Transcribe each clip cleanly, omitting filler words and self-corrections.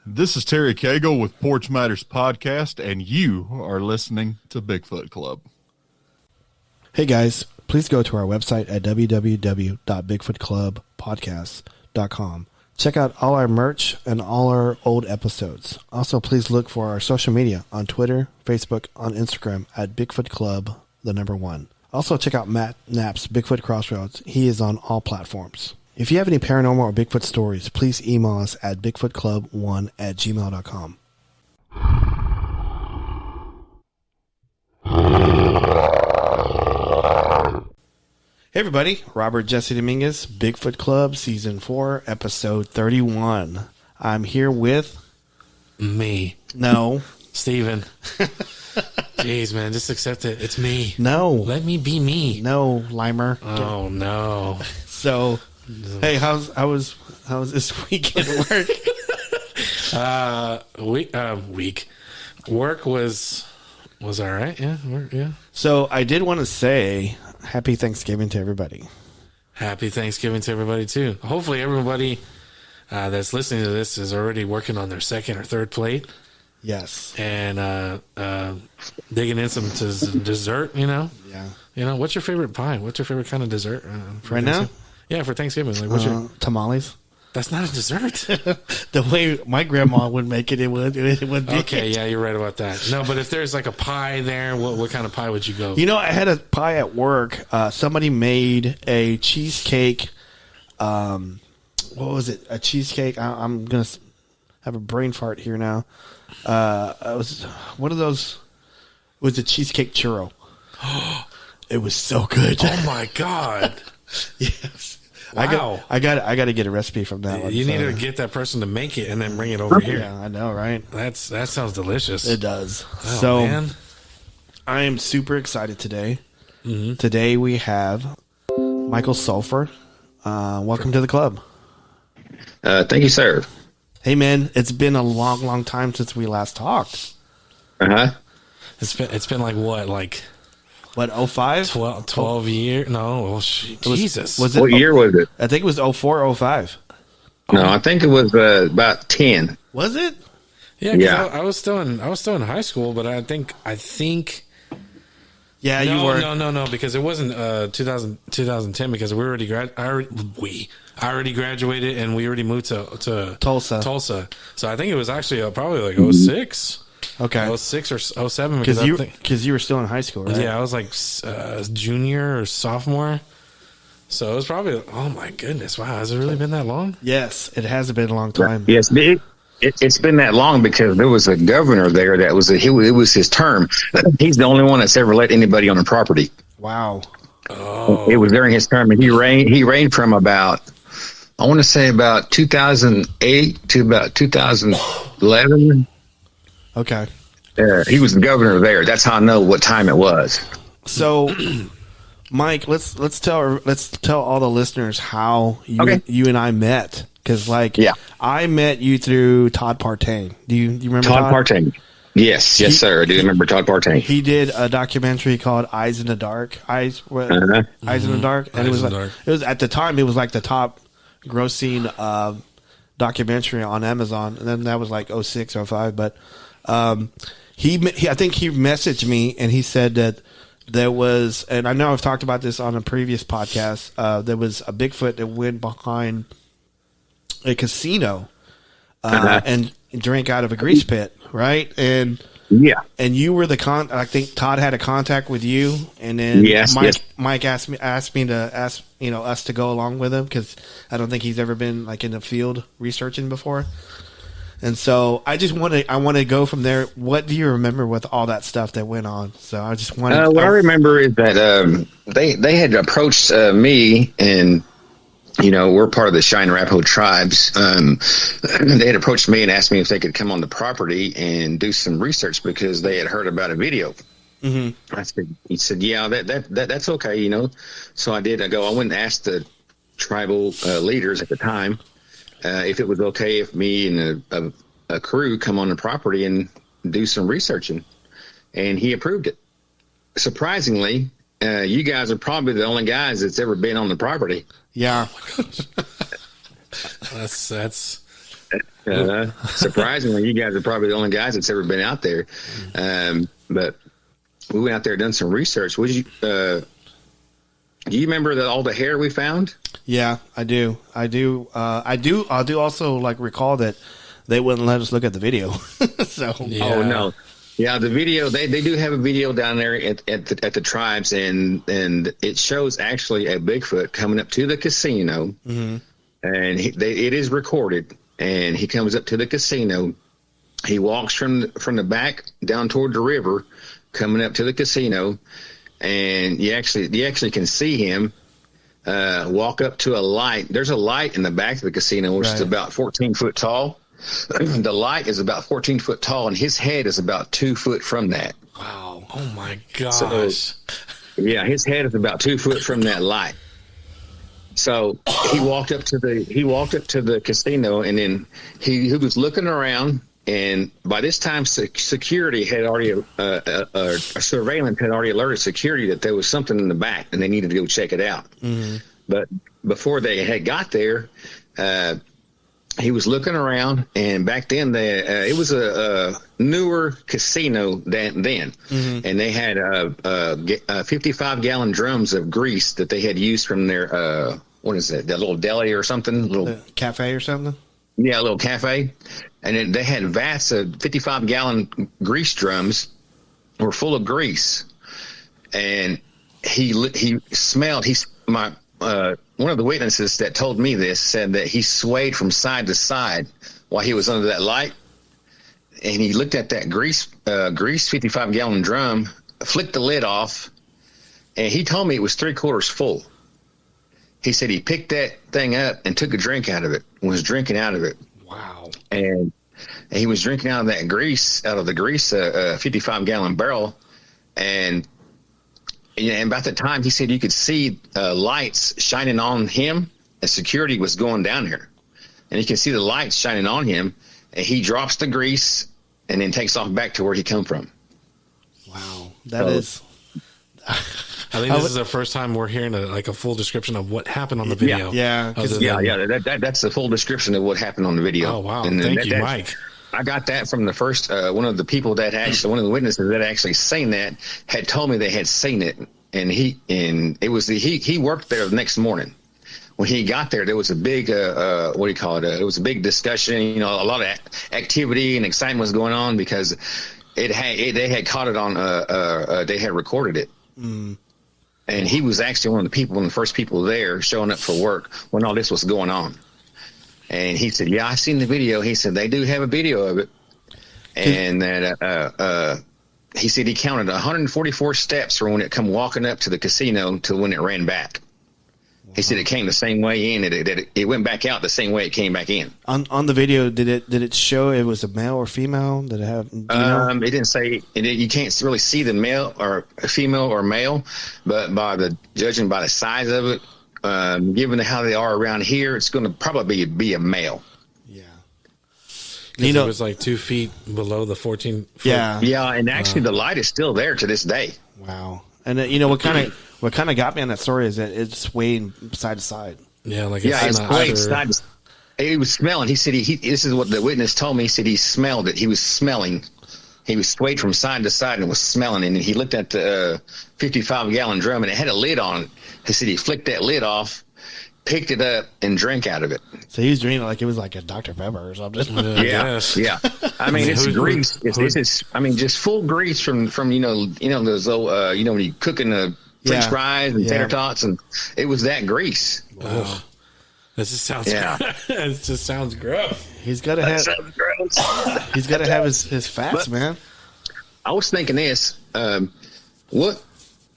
This is Terry Cagle with Porch Matters Podcast, and you are listening to Bigfoot Club. Hey guys, please go to our website at www.bigfootclubpodcast.com. Check out all our merch and all our old episodes. Also, please look for our social media on Twitter, Facebook, on Instagram at Bigfoot Club, the number 1. Also, check out Matt Knapp's Bigfoot Crossroads. He is on all platforms. If you have any paranormal or Bigfoot stories, please email us at bigfootclub1@gmail.com. Hey everybody, Robert Jesse Dominguez, Bigfoot Club, Season 4, Episode 31. I'm here with... Me. No. Steven. Jeez, man, just accept it. It's me. No. Let me be me. No, Limer. Oh, no. So, hey, how was this weekend work? Week. Work was all right. Yeah, work, yeah. So, I did want to say happy Thanksgiving to everybody. Happy Thanksgiving to everybody, too. Hopefully, everybody that's listening to this is already working on their second or third plate. Yes. And digging in some dessert, you know? Yeah. You know, what's your favorite pie? What's your favorite kind of dessert? Right now? Yeah, for Thanksgiving. Like, what's your tamales. That's not a dessert. The way my grandma would make it, it would be. Okay, yeah, you're right about that. No, but if there's like a pie there, what kind of pie would you go? You know, I had a pie at work. Somebody made a cheesecake. What was it? A cheesecake. I'm going to have a brain fart here now. It was one of those. It was a cheesecake churro. It was so good. Oh my god! Yes. Wow. I got to get a recipe from that one. You need to get that person to make it and then bring it over here. Yeah, I know, right? That sounds delicious. It does. Oh, so, man. I am super excited today. Mm-hmm. Today we have Michael Sulphur. Welcome to the club. Thank you, sir. Hey, man, it's been a long, long time since we last talked. Uh-huh. It's been like what, like... What, 05? 12 years? No, Jesus. Was it, what year was it? I think it was 04, 05. No, I think it was about 10. Was it? Yeah, yeah. I was still in high school, but I think. Yeah, no, you were. No, because it wasn't 2010 because we already I already graduated and we already moved to Tulsa. So I think it was actually probably like 06. Okay. 06 or 07 because you were still in high school, right? Yeah, I was like junior or sophomore. So it was probably, oh my goodness, wow, has it really been that long? Yes, it has been a long time. Yes, it's been that long because there was a governor there that was it was his term. He's the only one that's ever let anybody on the property. Wow. Oh. It was during his term, and he reigned from about, I want to say about 2008 to about 2011. Okay. He was the governor there. That's how I know what time it was. So, Mike, let's tell all the listeners how you and I met, because I met you through Todd Partain. Do you remember Todd Partain? Yes, sir. I do remember Todd Partain. He did a documentary called Eyes in the Dark. Eyes in the Dark, and it was at the time it was like the top grossing documentary on Amazon, and then that was like 06, 05, but. I think he messaged me and he said that there was, and I know I've talked about this on a previous podcast. There was a Bigfoot that went behind a casino and drank out of a grease pit, right? And yeah, and you were I think Todd had a contact with you, and then Mike asked me to ask us to go along with him because I don't think he's ever been like in the field researching before. And so I want to go from there. What do you remember with all that stuff that went on? So I just want what I remember is that they had approached me, and we're part of the Cheyenne Arapaho tribes. They had approached me and asked me if they could come on the property and do some research because they had heard about a video. Mm-hmm. He said, yeah, that's okay, So I did. I went and asked the tribal leaders at the time. If it was okay if me and a crew come on the property and do some researching, and he approved it. Surprisingly, you guys are probably the only guys that's ever been on the property. Yeah. That's Surprisingly, you guys are probably the only guys that's ever been out there. But we went out there and done some research. Do you remember all the hair we found? Yeah, I do. I do also like recall that they wouldn't let us look at the video. So Oh no. Yeah, the video they do have a video down there at the tribes, and it shows actually a Bigfoot coming up to the casino, and it is recorded. And he comes up to the casino. He walks from the back down toward the river, coming up to the casino, and you actually can see him walk up to a light. There's a light in the back of the casino, which is about 14 foot tall. The light is about 14 foot tall, and his head is about 2 foot from that. Wow! Oh my gosh! So, yeah, his head is about 2 foot from that light. So he walked up to the casino, and then he was looking around. And by this time, security had already surveillance had already alerted security that there was something in the back, and they needed to go check it out. But before they had got there, he was looking around, and back then it was a newer casino then, and they had 55-gallon drums of grease that they had used from their what is it, that little deli or something, little cafe or something. Yeah, a little cafe, and then they had vats of 55-gallon grease drums were full of grease, and he smelled. One of the witnesses that told me this said that he swayed from side to side while he was under that light, and he looked at that grease 55-gallon drum, flicked the lid off, and he told me it was 3/4 full. He said he picked that thing up and took a drink out of it, and was drinking out of it. Wow. And he was drinking out of that grease, 55-gallon barrel. And about the time he said you could see lights shining on him, and security was going down here. And you can see the lights shining on him, and he drops the grease and then takes off back to where he come from. Wow. That is... I think this is the first time we're hearing a full description of what happened on the video. That's the full description of what happened on the video. Oh wow! And Thank you, Mike. I got that from the first one of the people that actually, one of the witnesses that actually seen that had told me they had seen it, and he worked there the next morning. When he got there was a big it was a big discussion. A lot of activity and excitement was going on because they had caught it on they had recorded it. And he was actually one of the first people there showing up for work when all this was going on. And he said, "Yeah, I seen the video." He said they do have a video of it, and that he said he counted 144 steps from when it come walking up to the casino to when it ran back. He said it came the same way in. It went back out the same way it came back in. On the video, did it show it was a male or female? Did it have? It didn't say. You can't really see the male or female or male, but judging by the size of it, given how they are around here, it's going to probably be a male. Yeah. It was like 2 feet below the 14 foot. Yeah, and actually the light is still there to this day. Wow. And what kind of got me on that story is that it's swaying side to side. Yeah, it's swaying side to side. He was smelling. He said this is what the witness told me. He said he smelled it. He was smelling. He was swayed from side to side and was smelling. And he looked at the 55-gallon drum, and it had a lid on it. He said he flicked that lid off, picked it up, and drank out of it. So he was drinking like it was like a Dr. Pepper or something. Yeah. I mean, it's grease. Just full grease from those old, when you cooking the French fries and tater tots, and it was that grease. Wow. This just sounds it just sounds gross. He's got to have he's got to have his fats, man. I was thinking this, what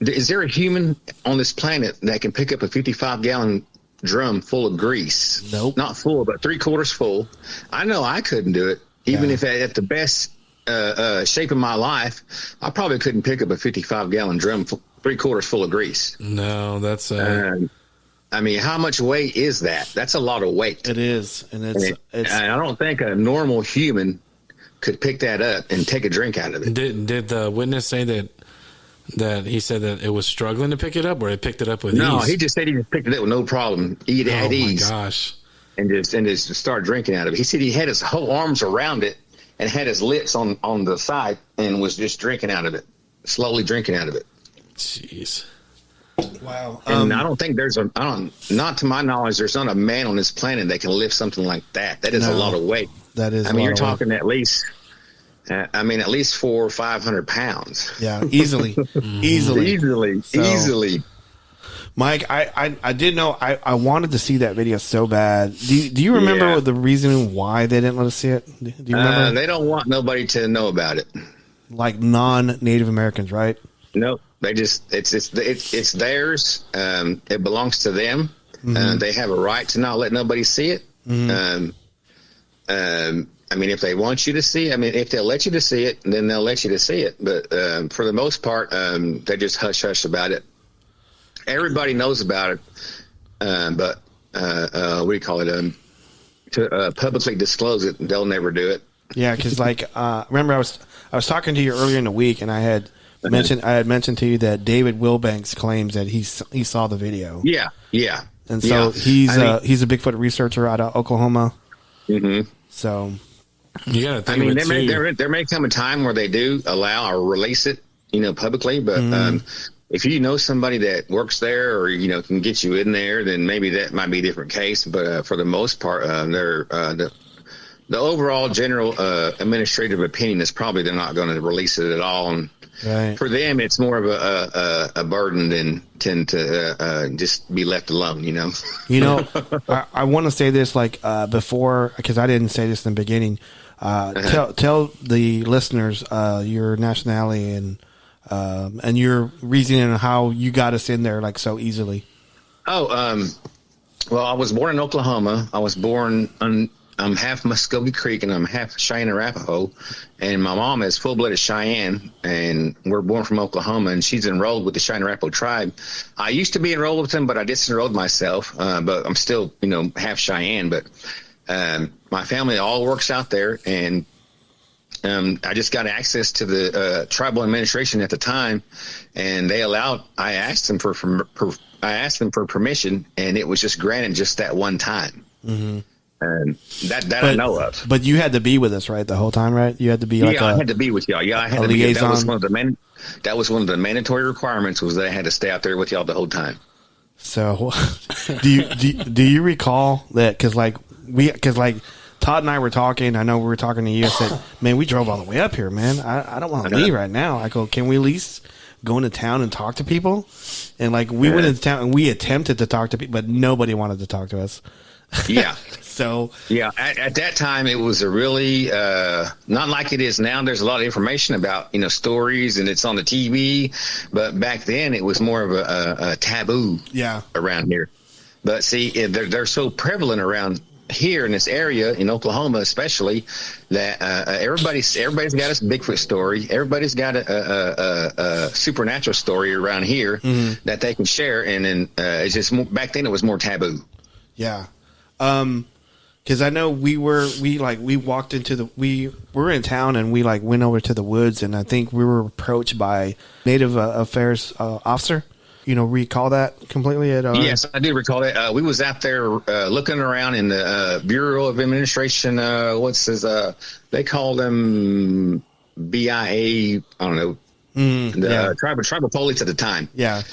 is there a human on this planet that can pick up a 55-gallon drum full of grease? Nope. Not full, but 3/4 full. I know I couldn't do it. Even if at the best shape of my life, I probably couldn't pick up a 55-gallon drum 3/4 full of grease. No, that's I mean, how much weight is that? That's a lot of weight. It is, and I don't think a normal human could pick that up and take a drink out of it. Did the witness say that he said that it was struggling to pick it up, or it picked it up with ease? No, he just said he just picked it up with no problem. He had ease. Oh my gosh! and just start drinking out of it. He said he had his whole arms around it and had his lips on the side and was just drinking out of it, slowly drinking out of it. Jeez. Wow. And I don't think not to my knowledge, there's not a man on this planet that can lift something like that. That is a lot of weight. That is. I mean, you're talking at least 400 or 500 pounds. Yeah, easily. Easily. Mike, I did know I wanted to see that video so bad. Do you remember the reason why they didn't let us see it? Do you remember? They don't want nobody to know about it. Like non-Native Americans, right? Nope. They just it's theirs. It belongs to them. They have a right to not let nobody see it. I mean, if they want you to see it, if they'll let you to see it, then they'll let you to see it. But for the most part, they just hush about it. Everybody knows about it, but what do you call it? To publicly disclose it, they'll never do it. Yeah, because remember I was talking to you earlier in the week, and I had mentioned to you that David Wilbanks claims that he saw the video. Yeah. And so he's a Bigfoot researcher out of Oklahoma. Mm-hmm. So you got to think. There may come a time where they do allow or release it, publicly. But if you know somebody that works there or can get you in there, then maybe that might be a different case. But for the most part, the overall general administrative opinion is probably they're not going to release it at all. And right. For them, it's more of a burden than tend to just be left alone. I want to say this before, because I didn't say this in the beginning. Tell the listeners your nationality and your reasoning on how you got us in there so easily. Well, I was born in Oklahoma. I was born I'm half Muskogee Creek and I'm half Cheyenne Arapaho, and my mom is full-blooded Cheyenne, and we're born from Oklahoma, and she's enrolled with the Cheyenne Arapaho tribe. I used to be enrolled with them, but I disenrolled myself, but I'm still, half Cheyenne, but my family all works out there, and I just got access to the tribal administration at the time, and I asked them for permission, and it was just granted just that one time. Mm-hmm. And that I know of. But you had to be with us, right, the whole time, right? You had to be I had to be with y'all. Yeah, I had to be. That was one of the mandatory requirements, was that I had to stay out there with y'all the whole time. So, do you recall that? Because Todd and I were talking. I know we were talking to you. I said, "Man, we drove all the way up here, man. I don't want to leave right now." I go, "Can we at least go into town and talk to people?" And we went into town and we attempted to talk to people, but nobody wanted to talk to us. Yeah. So at that time it was a really not like it is now. There's a lot of information about stories and it's on the TV, but back then it was more of a taboo around here. But see, they're so prevalent around here in this area in Oklahoma, especially, that everybody's got a Bigfoot story. Everybody's got a supernatural story around here that they can share, and then it's just back then it was more taboo. Yeah. Because I know we were in town and we went over to the woods, and I think we were approached by Native Affairs officer. Recall that completely? Yes, I do recall that. We was out there looking around in the Bureau of Administration. They call them BIA. I don't know. Tribal police at the time. Yeah.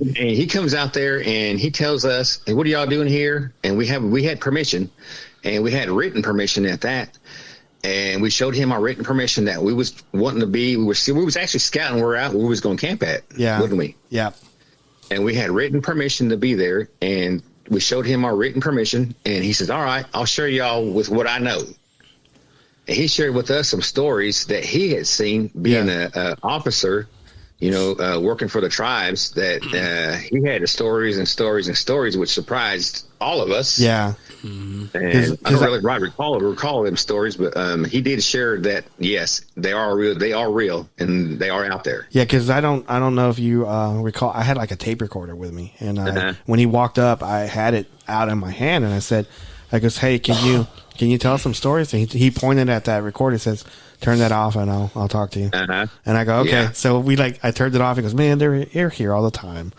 And he comes out there and he tells us, "Hey, what are y'all doing here?" And we had permission, and we had written permission at that. And we showed him our written permission that we was wanting to be. We was actually scouting where we was going to camp at. Yeah. Wouldn't we? Yeah. And we had written permission to be there, and we showed him our written permission, and he says, "All right, I'll share y'all with what I know." And he shared with us some stories that he had seen being an officer, working for the tribes, that he had stories and stories and stories, which surprised all of us. Yeah. And I don't really recall them stories, but he did share that, yes, they are real, and they are out there. Yeah, because I don't know if you recall, I had a tape recorder with me, and when he walked up, I had it out in my hand, and I goes, "Hey, can you tell us some stories?" And he pointed at that recorder. He says, "Turn that off, and I'll talk to you." And I go, "Okay." Yeah. So I turned it off. He goes, "Man, they're here all the time."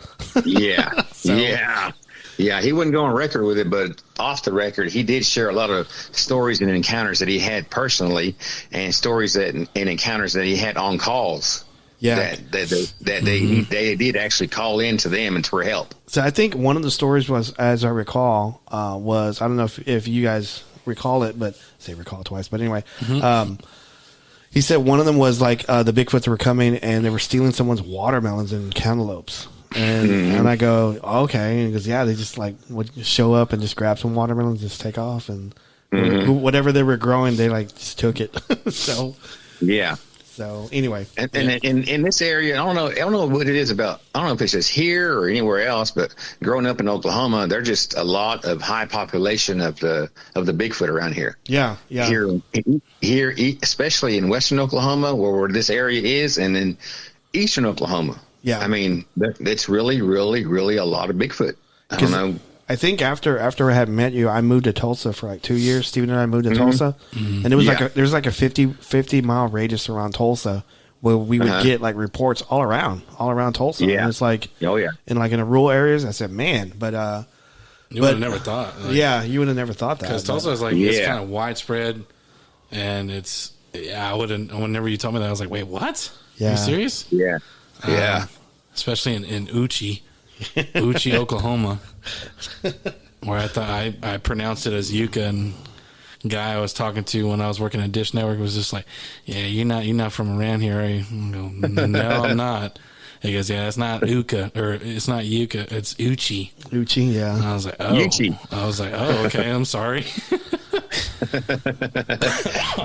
Yeah. So, yeah. Yeah, he wouldn't go on record with it, but off the record, he did share a lot of stories and encounters that he had personally, and stories and encounters that he had on calls. Yeah, they did actually call in to them and for help. So I think one of the stories was, as I recall, was, I don't know if you guys recall it, but say recall twice, but anyway, he said one of them was like the Bigfoots were coming and they were stealing someone's watermelons and cantaloupes. And I go, okay. And he goes, yeah, they just like would show up and just grab some watermelons, just take off, and whatever they were growing, they like just took it. So yeah. So anyway, and in this area, I don't know what it is about. I don't know if it's just here or anywhere else, but growing up in Oklahoma, there's just a lot of high population of the Bigfoot around here. Yeah. Here, especially in western Oklahoma, where this area is, and in eastern Oklahoma. Yeah, I mean, it's really, really, really a lot of Bigfoot. I don't know. I think after I had met you, I moved to Tulsa for like 2 years. Steven and I moved to Tulsa, and it was there's like a 50 mile radius around Tulsa where we would get like reports all around Tulsa. Yeah, and it's like in a rural areas. I said, man, but you would have never thought. You would have never thought that because Tulsa is like it's kind of widespread, and it's whenever you told me that, I was like, wait, what? Yeah. Are you serious? Yeah. Especially in Uchi, Oklahoma, where I thought I pronounced it as Yucca, and the guy I was talking to when I was working at Dish Network was just like, "Yeah, you're not from around here, are you?" I go, "No, I'm not." He goes, "Yeah, it's not Uca, or it's not Yucca, it's Uchi." Uchi, yeah. And I was like, "Oh, Uchi. I was like, oh, okay, I'm sorry."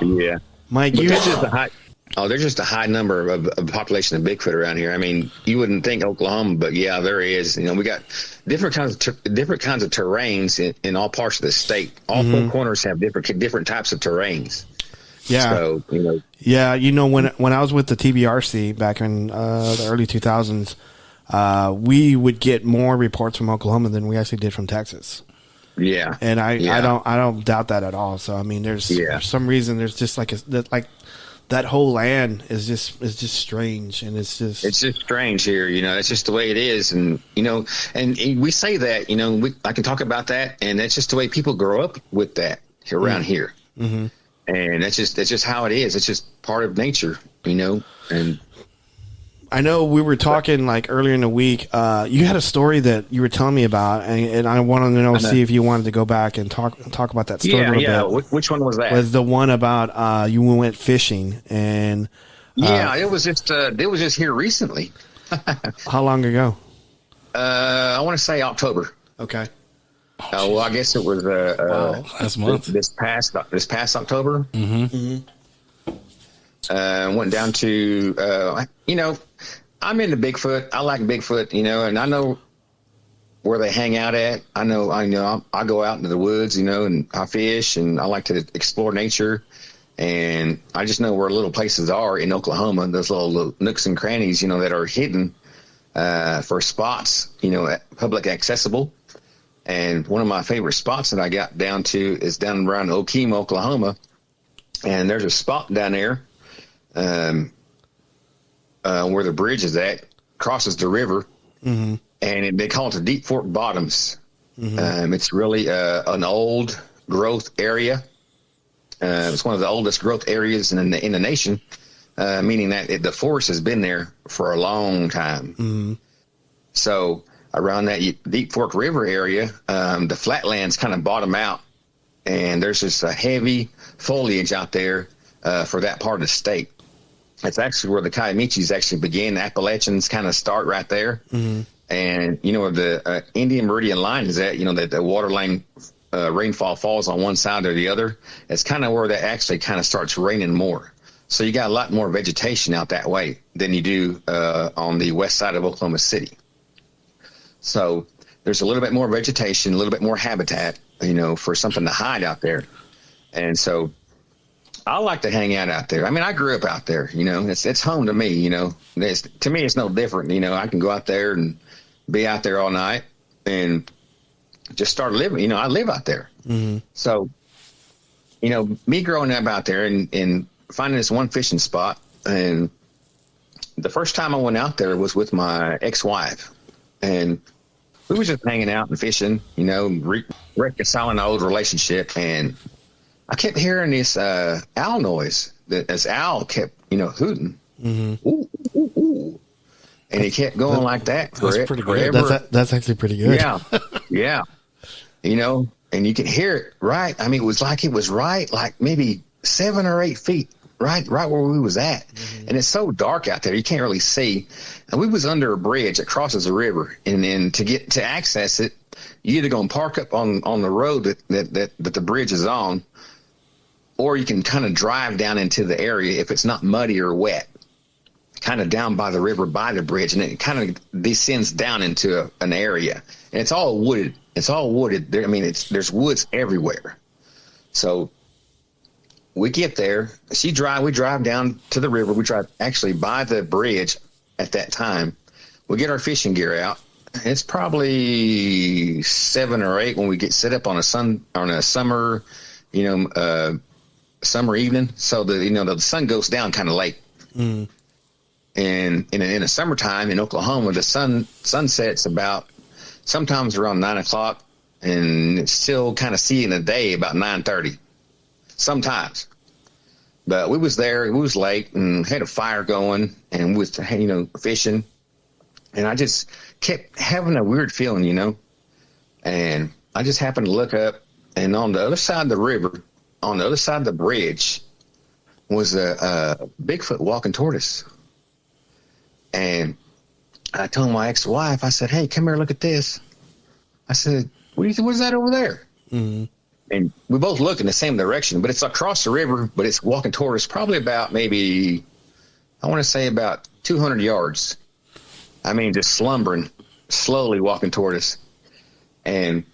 Yeah, Mike, there's just a high number of population of Bigfoot around here. I mean, you wouldn't think Oklahoma, but yeah, there is. You know, we got different kinds of terrains in all parts of the state. All four corners have different types of terrains. Yeah. So, Yeah, when I was with the TBRC back in the early 2000s, we would get more reports from Oklahoma than we actually did from Texas. Yeah. And I don't doubt that at all. So I mean, there's for some reason there's just that whole land is just strange, and it's just strange here. It's just the way it is, and and we say that I can talk about that, and that's just the way people grow up with that around here, and that's just how it is. It's just part of nature, and. I know we were talking like earlier in the week. You had a story that you were telling me about, and I wanted to see if you wanted to go back and talk about that story a little bit. Which one was that? Was the one about you went fishing and? It was just here recently. How long ago? I want to say October. Okay. Well, I guess it was last month. This past October. Went down to I'm into Bigfoot. I like Bigfoot, and I know where they hang out at. I know. I go out into the woods, and I fish, and I like to explore nature. And I just know where little places are in Oklahoma, those little nooks and crannies, that are hidden for spots, public accessible. And one of my favorite spots that I got down to is down around Okemah, Oklahoma. And there's a spot down there where the bridge is at, crosses the river, and they call it the Deep Fork Bottoms. It's really an old growth area. It's one of the oldest growth areas in the nation, meaning that the forest has been there for a long time. So around that Deep Fork River area, the flatlands kind of bottom out, and there's just a heavy foliage out there for that part of the state. It's actually where the Kiamichis actually begin. The Appalachians kind of start right there. And, where the Indian Meridian line is at, that the water line rainfall falls on one side or the other. It's kind of where that actually kind of starts raining more. So you got a lot more vegetation out that way than you do on the west side of Oklahoma City. So there's a little bit more vegetation, a little bit more habitat, for something to hide out there. And so I like to hang out there. I mean, I grew up out there, it's home to me, to me, it's no different. I can go out there and be out there all night and just start living, I live out there. So, me growing up out there and finding this one fishing spot. And the first time I went out there was with my ex-wife, and we was just hanging out and fishing, reconciling our old relationship. And I kept hearing this owl noise. This owl kept, hooting. Mm-hmm. Ooh, ooh, ooh. And he kept going like that. That's pretty good. That's actually pretty good. Yeah. Yeah. And you can hear it, right? I mean, it was right, like maybe 7 or 8 feet, right where we was at. Mm-hmm. And it's so dark out there, you can't really see. And we was under a bridge that crosses the river. And then to access it, you either going to park up on the road that the bridge is on, or you can kind of drive down into the area if it's not muddy or wet, kind of down by the river, by the bridge. And it kind of descends down into an area. And it's all wooded. There, I mean, there's woods everywhere. So we get there. We drive down to the river. We drive actually by the bridge at that time. We get our fishing gear out. It's probably 7 or 8 when we get set up on a summer, summer evening. So the sun goes down kind of late. Mm. And in the summertime in Oklahoma, the sun sets about sometimes around 9 o'clock, and it's still kind of seeing the day about 9:30 sometimes. But we was there, it was late, and had a fire going, and we was, fishing. And I just kept having a weird feeling, and I just happened to look up, and on the other side of the river, on the other side of the bridge, was a Bigfoot walking toward us. And I told my ex-wife, I said, "Hey, come here, look at this." I said, "What do you think? What's that over there?" Mm-hmm. And we both look in the same direction, but it's across the river, but it's walking toward us probably about maybe, I want to say about 200 yards. I mean, just slumbering, slowly walking toward us. And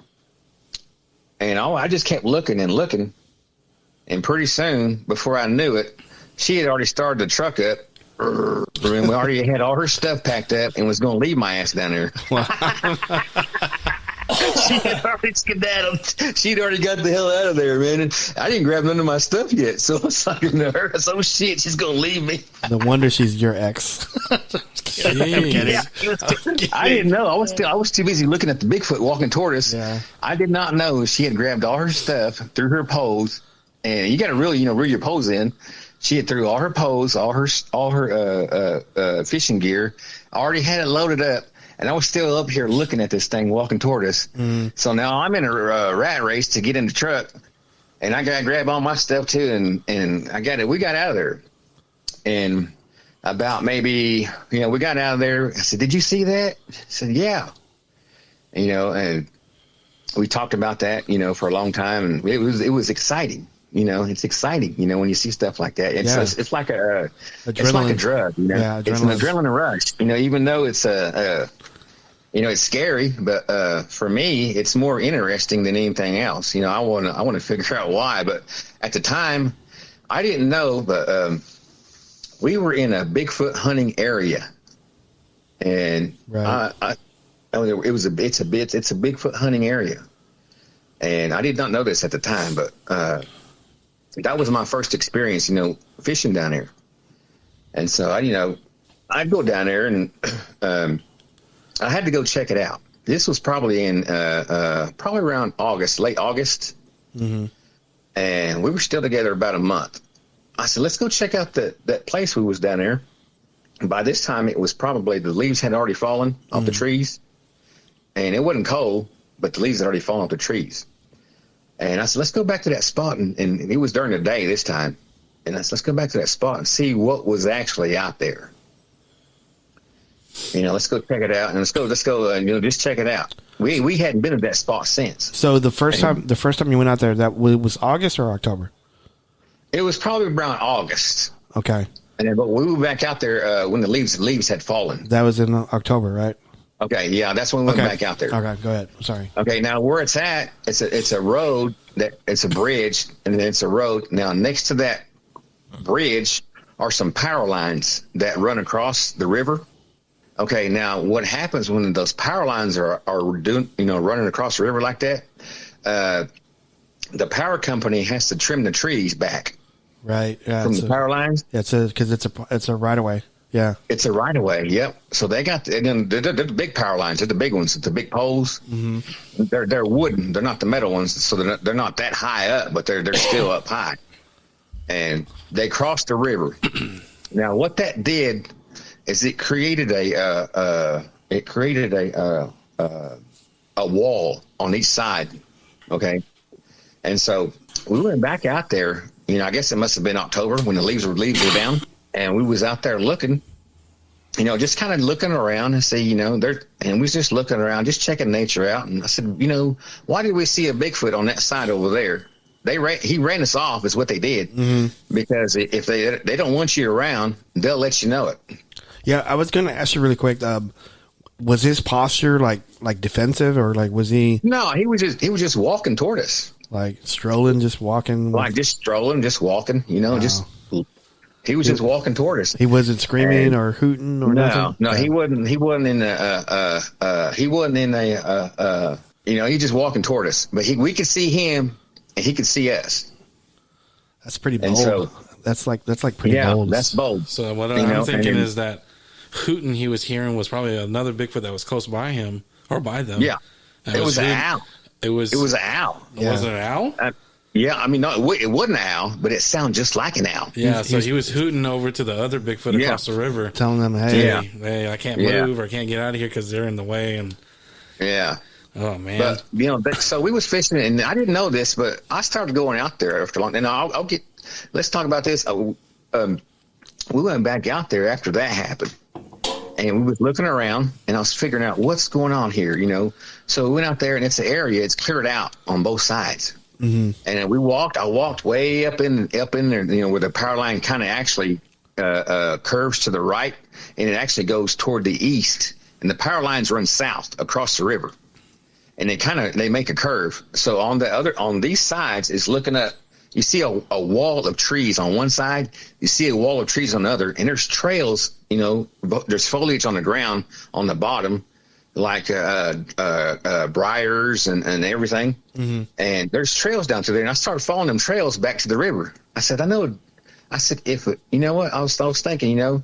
I just kept looking and looking. And pretty soon, before I knew it, she had already started the truck up. And we already had all her stuff packed up and was going to leave my ass down there. She had already skedaddled. She'd already got the hell out of there, man. And I didn't grab none of my stuff yet, so it's like, oh shit, she's going to leave me. No wonder she's your ex. I'm kidding. I didn't know. I was too busy looking at the Bigfoot walking toward us. Yeah. I did not know she had grabbed all her stuff, threw her poles, and you got to really, reel your poles in. She had threw all her poles, all her fishing gear. I already had it loaded up, and I was still up here looking at this thing walking toward us. Mm. So now I'm in a rat race to get in the truck, and I got to grab all my stuff too, and I got it. We got out of there, and about maybe we got out of there. I said, "Did you see that?" I said, "Yeah." And we talked about that for a long time, and it was exciting. It's exciting, when you see stuff like that. It's like it's like a drug, Yeah, it's an adrenaline rush, even though it's it's scary, but for me, it's more interesting than anything else. I want to figure out why, but at the time, I didn't know, but we were in a Bigfoot hunting area, and right. it's a Bigfoot hunting area, and I did not know this at the time, but that was my first experience, fishing down there. And so I'd go down there, and I had to go check it out. This was probably in probably around late August. Mm-hmm. And we were still together about a month. I said, "Let's go check out that place we was down there." And by this time, it was probably the leaves had already fallen off the trees, and it wasn't cold, but the leaves had already fallen off the trees. And I said, "Let's go back to that spot." And it was during the day this time. And I said, "Let's go back to that spot and see what was actually out there. Let's go check it out, and let's go, just check it out." We hadn't been at that spot since. So the first time you went out there, that was August or October? It was probably around August. Okay. But we were back out there when the leaves had fallen. That was in October, right? Okay, yeah, that's when we went back out there. Okay, go ahead. I'm sorry. Okay, now where it's at, it's a road it's a bridge, and then it's a road. Now next to that bridge are some power lines that run across the river. Okay, now what happens when those power lines are doing, running across the river like that? The power company has to trim the trees back. Right. Yeah, from the power lines. Yeah, because it's a right of way. Yeah. It's a right of way. Yep. So they got they're the big power lines. They're the big ones. The big poles. Mm-hmm. They're wooden. They're not the metal ones. So they're not that high up, but they're still up high. And they crossed the river. Now, what that did is it created a wall on each side. Okay. And so we went back out there. You know, I guess it must have been October when the leaves were down. And we was out there looking, you know, just kind of looking around and see, you know, and we was just looking around, just checking nature out. And I said, you know, why did we see a Bigfoot on that side over there? He ran us off is what they did, because if they don't want you around, they'll let you know it. Yeah, I was going to ask you really quick. Was his posture like defensive, or like was he? No, he was just walking toward us, like strolling, just walking, like just strolling, just walking. You know, he was just walking toward us. He wasn't screaming or hooting or nothing. No, he wasn't. He wasn't in a. You know, he just walking toward us, but we could see him. And he could see us. That's pretty bold. So, that's like pretty bold. Yeah, that's bold. So what I'm thinking is that hooting he was hearing was probably another Bigfoot that was close by him or by them. Yeah, it was an owl. It was an owl. Yeah. Was it an owl? Yeah, I mean, no, it wasn't an owl, but it sounded just like an owl. Yeah, so he was hooting over to the other Bigfoot across the river, telling them, "Hey, I can't move or I can't get out of here because they're in the way." And oh man! But you know, so we was fishing, and I didn't know this, but I started going out there after long. And I'll get. Let's talk about this. We went back out there after that happened, and we was looking around, and I was figuring out what's going on here. You know, so we went out there, and it's an area. It's cleared out on both sides, and then I walked way up in there. You know, where the power line kind of actually curves to the right, and it actually goes toward the east, and the power lines run south across the river. And they make a curve. So on these sides is looking up. You see a wall of trees on one side. You see a wall of trees on the other. And there's trails. You know, there's foliage on the ground on the bottom, like briars and everything. Mm-hmm. And there's trails down through there. And I started following them trails back to the river. I said, you know what? I was thinking, you know,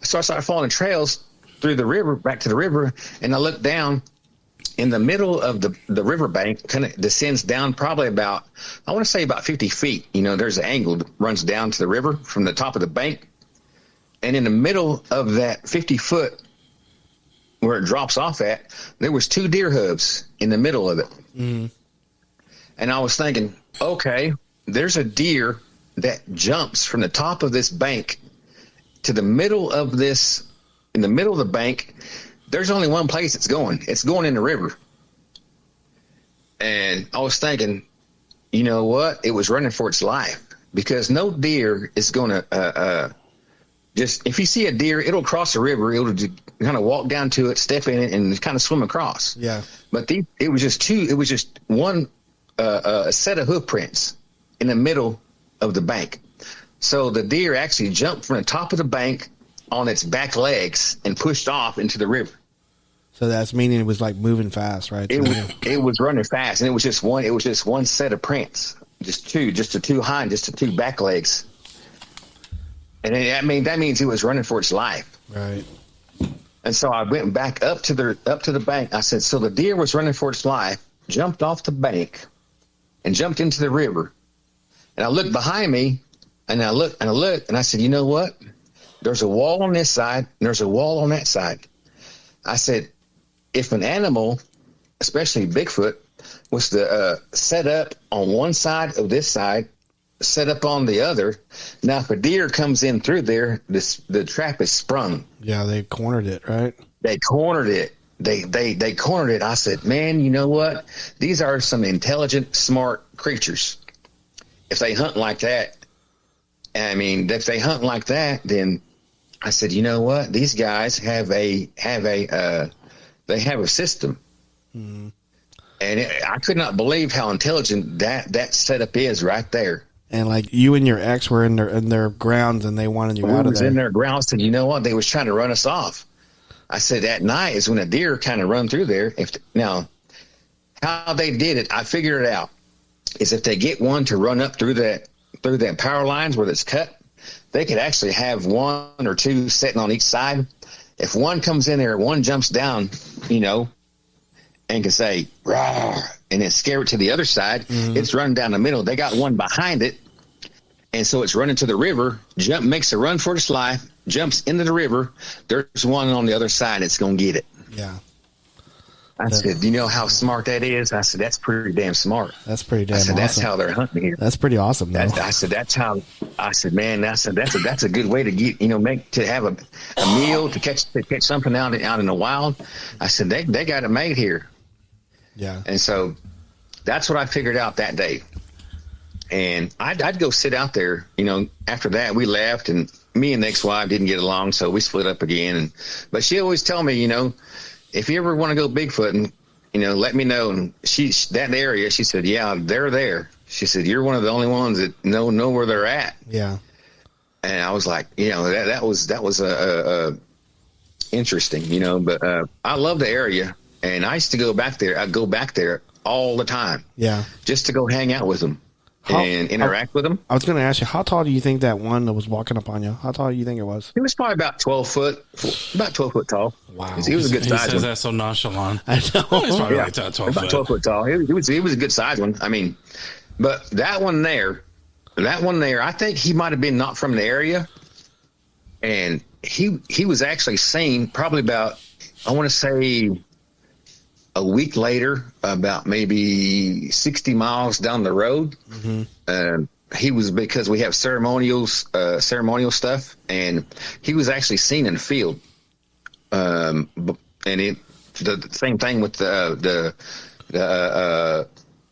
so I started following the trails through the river back to the river, and I looked down. In the middle of the riverbank, kind of descends down probably about 50 feet. You know, there's an angle that runs down to the river from the top of the bank. And in the middle of that 50 foot where it drops off at, there was 2 deer hooves in the middle of it. Mm-hmm. And I was thinking, okay, there's a deer that jumps from the top of this bank to the middle of this, in the middle of the bank. There's only one place it's going. It's going in the river. And I was thinking, you know what? It was running for its life, because no deer is going to just, if you see a deer, it'll cross the river. It'll kind of walk down to it, step in it, and kind of swim across. Yeah. But it was just one set of hoof prints in the middle of the bank. So the deer actually jumped from the top of the bank on its back legs and pushed off into the river. So that's meaning it was like moving fast, right? It was running fast, and it was just one set of prints, just the 2 hind, just the 2 back legs, and that means it was running for its life, right? And so I went back up to the bank. I said, so the deer was running for its life, jumped off the bank, and jumped into the river. And I looked behind me, and I looked, and I said, you know what? There's a wall on this side, and there's a wall on that side. I said, if an animal, especially Bigfoot, was to set up on one side of this side, set up on the other, now if a deer comes in through there, the trap is sprung. Yeah, they cornered it, right? They cornered it. They cornered it. I said, man, you know what? These are some intelligent, smart creatures. If they hunt like that, then I said, you know what? These guys have a system. Mm-hmm. And I could not believe how intelligent that setup is right there. And like you and your ex were in their grounds, and they wanted you out of there. In their grounds, and you know what? They was trying to run us off. I said at night is when a deer kind of run through there. Now, how they did it, I figured it out. Is if they get one to run up through that power lines where it's cut, they could actually have one or two sitting on each side. If one comes in there, one jumps down, and can say, "Rawr," and then scare it to the other side. It's running down the middle. They got one behind it. And so it's running to the river, makes a run for its life, jumps into the river. There's one on the other side that's going to get it. Yeah. I said, you know how smart that is? I said, that's pretty damn smart. That's pretty damn awesome. That's how they're hunting here. That's pretty awesome, though. I said, that's a good way to get, to have a meal, to catch something out in the wild. I said, they got it made here. Yeah. And so that's what I figured out that day. And I'd go sit out there, after that we left, and me and the ex-wife didn't get along. So we split up again. But she always tell me, if you ever want to go Bigfooting, let me know. And that area, she said, yeah, they're there. She said, you're one of the only ones that know where they're at. Yeah. And I was like, that was interesting, but I love the area, and I used to go back there. I'd go back there all the time. Yeah. Just to go hang out with them and interact with them. I was going to ask you, how tall do you think that one that was walking up on you? How tall do you think it was? He was probably about 12 foot tall. Wow. He was a good size one. He says that so nonchalant. I know. He's probably like 12 about foot. 12 foot tall. He was a good size one. I mean, but that one there, I think he might have been not from the area. And he was actually seen probably about, I want to say, a week later, about maybe 60 miles down the road. He was, because we have ceremonial stuff, and he was actually seen in the field. And the same thing with the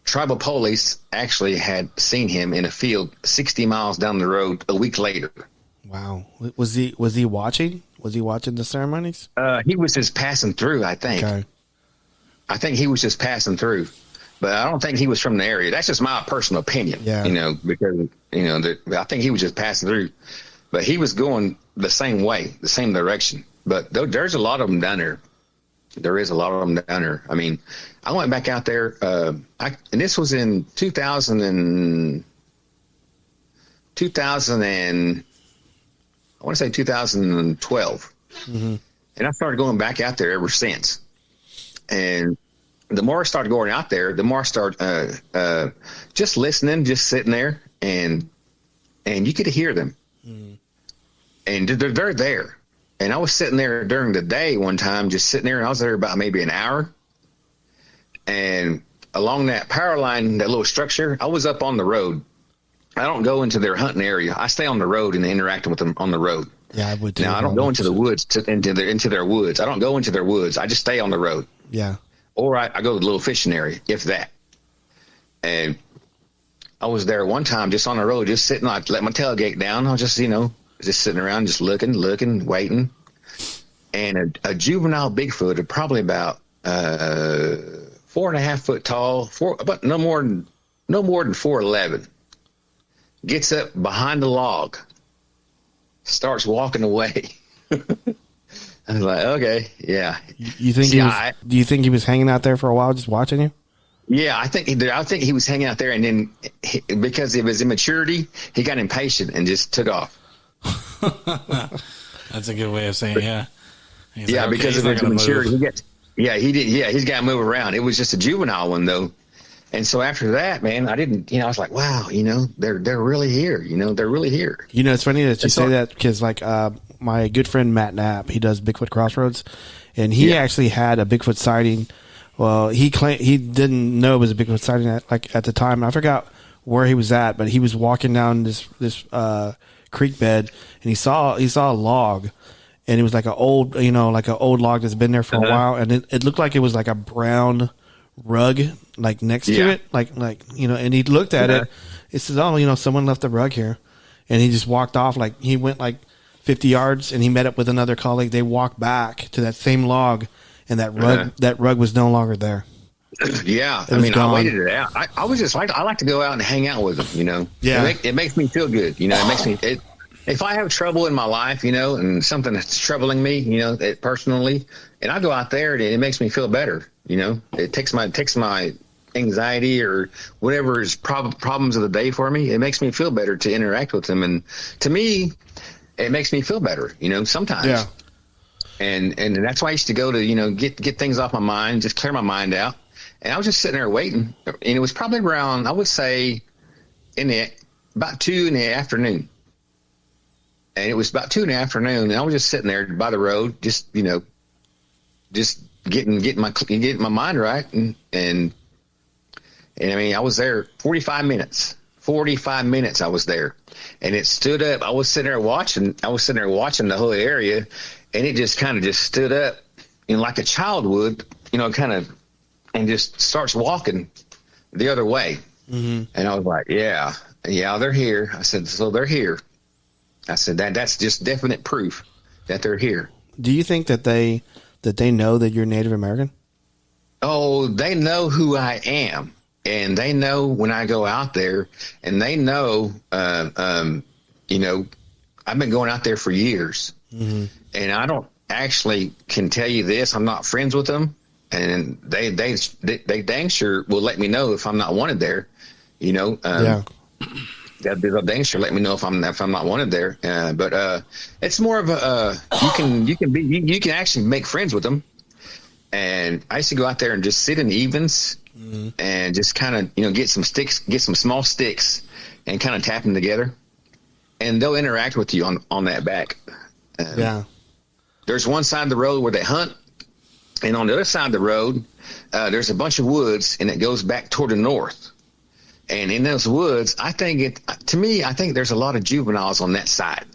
tribal police actually had seen him in a field 60 miles down the road a week later. Wow. Was he watching? Was he watching the ceremonies? He was just passing through, I think. Okay. I think he was just passing through, but I don't think he was from the area. That's just my personal opinion, because, I think he was just passing through, but he was going the same way, the same direction. But there's a lot of them down there. There is a lot of them down there. I mean, I went back out there, and this was in 2000 and I want to say 2012. And I started going back out there ever since. And the more I started going out there, the more I started just listening, just sitting there, and you could hear them. And they're there. And I was sitting there during the day one time, just sitting there, and I was there about maybe an hour. And along that power line, that little structure, I was up on the road. I don't go into their hunting area. I stay on the road and interacting with them on the road. Yeah, I would too. Now, I don't go into the woods, into their woods. I don't go into their woods. I just stay on the road. Yeah. Or I go to the little fishing area, if that. And I was there one time just on the road, just sitting. I let my tailgate down. I was just, just sitting around, just looking, waiting. And a juvenile Bigfoot, probably about 4.5 foot tall, but no more than 4'11", gets up behind the log, starts walking away. I was like, okay, yeah. You think do you think he was hanging out there for a while, just watching you? Yeah, I think he was hanging out there, and then because of his immaturity, he got impatient and just took off. That's a good way of saying, yeah. Because of his immaturity, he's got to move around. It was just a juvenile one though, and so after that, man, I didn't. I was like, wow, they're really here. They're really here. It's funny that you say that, because like my good friend Matt Knapp, he does Bigfoot Crossroads, and he actually had a Bigfoot sighting. Well, he claimed he didn't know it was a Bigfoot sighting at the time. I forgot where he was at, but he was walking down this creek bed, and he saw a log, and it was like an old log that's been there for a while, and it looked like it was like a brown rug like next to it, and he looked at it. He says, "Oh, someone left the rug here," and he just walked off. Like he went like 50 yards, and he met up with another colleague. They walked back to that same log, and that rug was no longer there. Yeah, I waited it out. I was just like, I like to go out and hang out with them. Yeah, it makes me feel good. It makes me. If I have trouble in my life, and something that's troubling me, personally, and I go out there, and it makes me feel better. It takes my anxiety or whatever is problems of the day for me, it makes me feel better to interact with them. And to me, it makes me feel better, sometimes. Yeah. And that's why I used to go to, get things off my mind, just clear my mind out. And I was just sitting there waiting. And it was probably around, I would say, about 2 in the afternoon. And it was about 2 in the afternoon. And I was just sitting there by the road, just getting my mind right. And I mean, I was there 45 minutes. 45 minutes I was there. And it stood up. I was sitting there watching the whole area. And it just kind of just stood up, like a child would, and just starts walking the other way. Mm-hmm. And I was like, yeah, they're here. I said, so they're here. I said, that's just definite proof that they're here. Do you think that they know that you're Native American? Oh, they know who I am. And they know when I go out there, and they know, I've been going out there for years. Mm-hmm. And I don't actually can tell you this. I'm not friends with them, and they dang sure will let me know if I'm not wanted there. Yeah. They'll dang sure let me know if I'm not wanted there. But it's more of a you can actually make friends with them. And I used to go out there and just sit in the evens and just kind of get some small sticks and kind of tap them together, and they'll interact with you on that back. Yeah. There's one side of the road where they hunt, and on the other side of the road, there's a bunch of woods, and it goes back toward the north. And in those woods, I think there's a lot of juveniles on that side,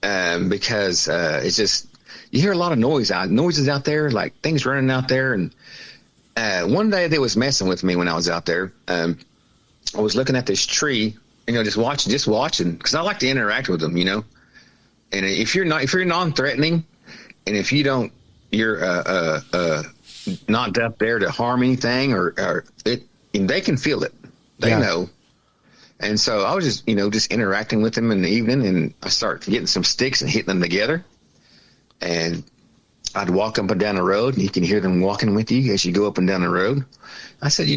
because it's just you hear a lot of noises out there, like things running out there. And one day they was messing with me when I was out there. I was looking at this tree, just watching, because I like to interact with them, And if you're non-threatening, and if you're not up there to harm anything, or they can feel it, they know. And so I was just interacting with them in the evening, and I start getting some sticks and hitting them together, and I'd walk up and down the road, and you can hear them walking with you as you go up and down the road. I said,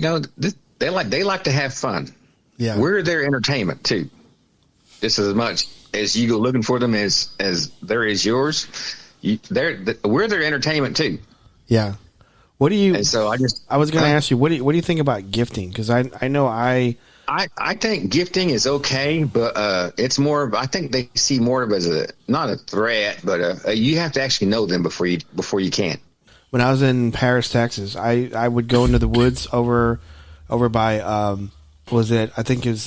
they like to have fun. Yeah, we're their entertainment too, just as much as you go looking for them as there is yours. We're their entertainment too. Yeah. What do you? And so I was going to ask you, what do you think about gifting? Because I know I think gifting is okay, but it's more of, I think they see more of as not a threat, but you have to actually know them before you can. When I was in Paris, Texas, I would go into the woods over by I think it was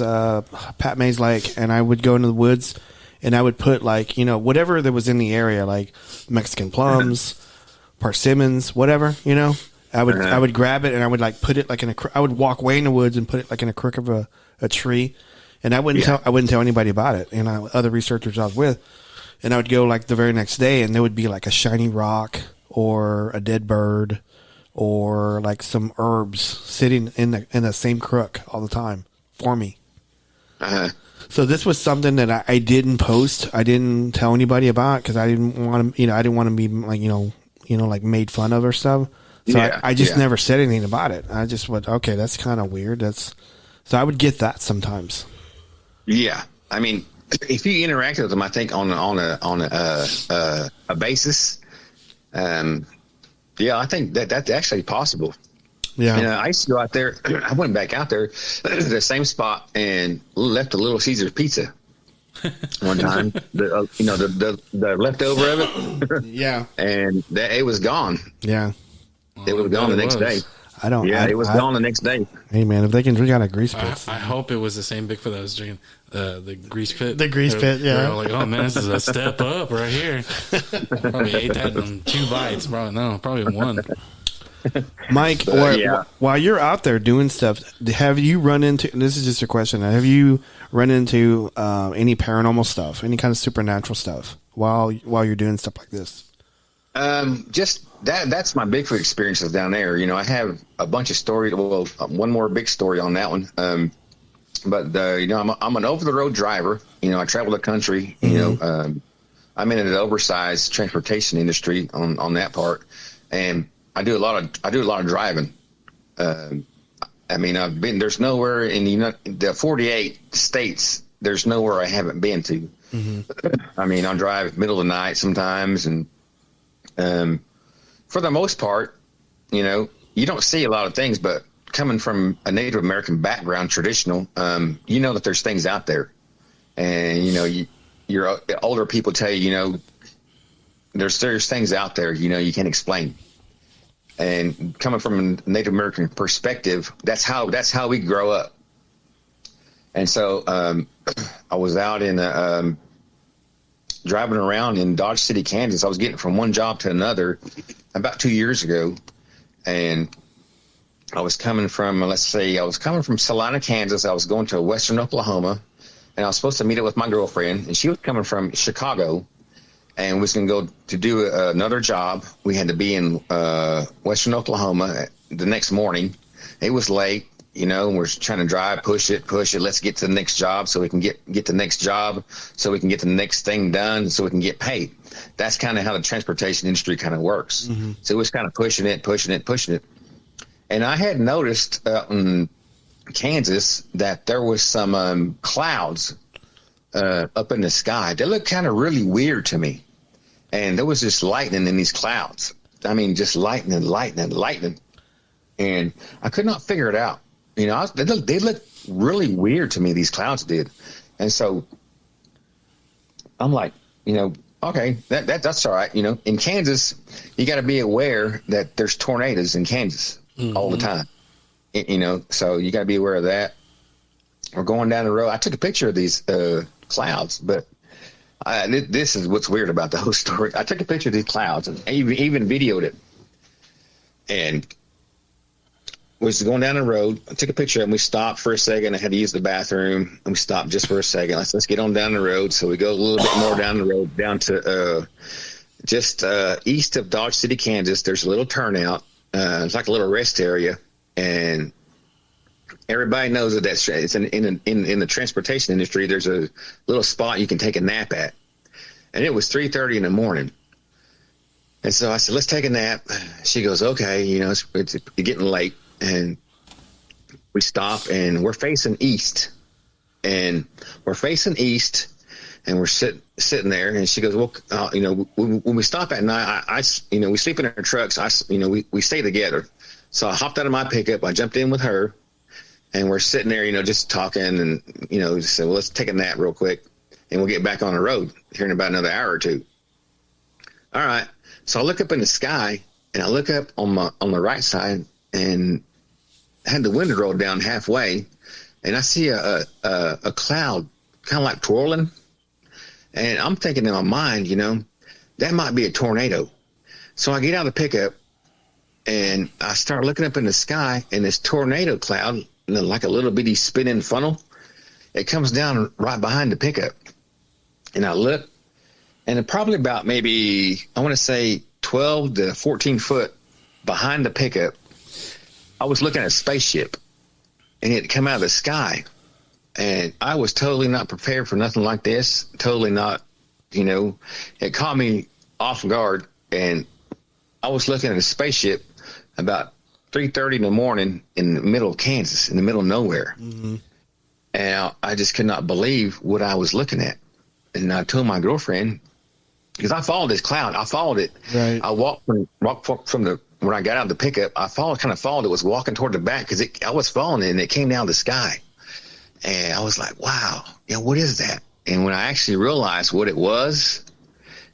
Pat May's Lake, and I would go into the woods and I would put whatever that was in the area, like Mexican plums, persimmons, whatever, I would grab it and I would put it I would walk way in the woods and put it in a crook of a tree, and I wouldn't tell anybody about it. And other researchers I was with, and I would go the very next day, and there would be a shiny rock or a dead bird or some herbs sitting in the same crook all the time for me. Uh-huh. So this was something that I didn't post. I didn't tell anybody about because I didn't want to. I didn't want to be made fun of or stuff. So I just never said anything about it. I just went, okay, that's kind of weird. So I would get that sometimes. Yeah, I mean, if you interact with them, I think on a basis, I think that's actually possible. Yeah, I used to go out there. I went back out there, the same spot, and left a Little Caesars pizza one time. The leftover of it. Yeah, and it was gone. Yeah, it was gone the next day. It was gone the next day. Hey man, if they can drink out of grease pits, I hope it was the same Bigfoot that was drinking the grease pit. The grease pit, yeah. They're all like, oh man, this is a step up right here. Probably ate that in 2 bites. Probably 1. Mike, while you're out there doing stuff, have you run into? This is just a question. Have you run into any paranormal stuff, any kind of supernatural stuff while you're doing stuff like this? Just that's my Bigfoot experiences down there. I have a bunch of stories. Well, one more big story on that one. But I'm an over the road driver. I travel the country. I'm in an oversized transportation industry on that part, and I do a lot of driving. I mean, I've been, there's nowhere in the 48 states, there's nowhere I haven't been to. I mean, I'll drive middle of the night sometimes. And for the most part, you know, you don't see a lot of things, but coming from a Native American background, traditional, you know that there's things out there. And, you know, your older people tell you, you know, there's things out there, you know, you can't explain. And coming from a Native American perspective, that's how we grow up. And so I was out in driving around in Dodge City, Kansas. I was getting from one job to another about 2 years ago. And I was coming from, Salina, Kansas. I was going to western Oklahoma, and I was supposed to meet up with my girlfriend, and she was coming from Chicago, and was going to go to do another job. We had to be in western Oklahoma the next morning. It was late, you know, and we're trying to drive, push it. Let's get to the next job so we can get the next job, so we can get the next thing done, so we can get paid. That's kind of how the transportation industry kind of works. So it was kind of pushing it. And I had noticed in Kansas that there was some clouds up in the sky. They looked kind of really weird to me. And there was just lightning in these clouds. I mean, just lightning. And I could not figure it out. You know, they looked really weird to me, these clouds did. And so I'm like, you know, okay, that's all right. You know, in Kansas, you got to be aware that there's tornadoes in Kansas all the time. You know, so you got to be aware of that. We're going down the road. I took a picture of these clouds, but this is what's weird about the whole story. I took a picture of these clouds and even videoed it. And was going down the road. I took a picture and we stopped for a second. I had to use the bathroom, and we stopped just for a second. Let's get on down the road. So we go a little bit more down the road, down to just east of Dodge City, Kansas. There's a little turnout. It's like a little rest area, and everybody knows that it's in the transportation industry. There's a little spot you can take a nap at, and it was 3:30 in the morning. And so I said, let's take a nap. She goes, okay, you know, it's getting late. And we stop, and we're facing east. And we're sitting there. And she goes, well, you know, when we stop at night, you know, we sleep in our trucks. We stay together. So I hopped out of my pickup. I jumped in with her, and we're sitting there, you know, just talking, and, you know, just said, well, let's take a nap real quick, and we'll get back on the road here in about another hour or two. All right. So I look up in the sky, and I look up on the right side, and had the window rolled down halfway, and I see a cloud kind of like twirling. And I'm thinking in my mind, you know, that might be a tornado. So I get out of the pickup, and I start looking up in the sky, and this tornado cloud, like a little bitty spinning funnel, it comes down right behind the pickup. And I look, and probably about maybe, I want to say 12 to 14 foot behind the pickup, I was looking at a spaceship, and it come out of the sky. And I was totally not prepared for nothing like this. Totally not, you know, it caught me off guard. And I was looking at a spaceship about 3:30 in the morning in the middle of Kansas, in the middle of nowhere. And I just could not believe what I was looking at. And I told my girlfriend, because I followed this cloud. I followed it. Right. I walked from the, when I got out of the pickup, I kind of followed it, was walking toward the back, because I was following it, and it came down the sky. And I was like, wow, you know, what is that? And when I actually realized what it was,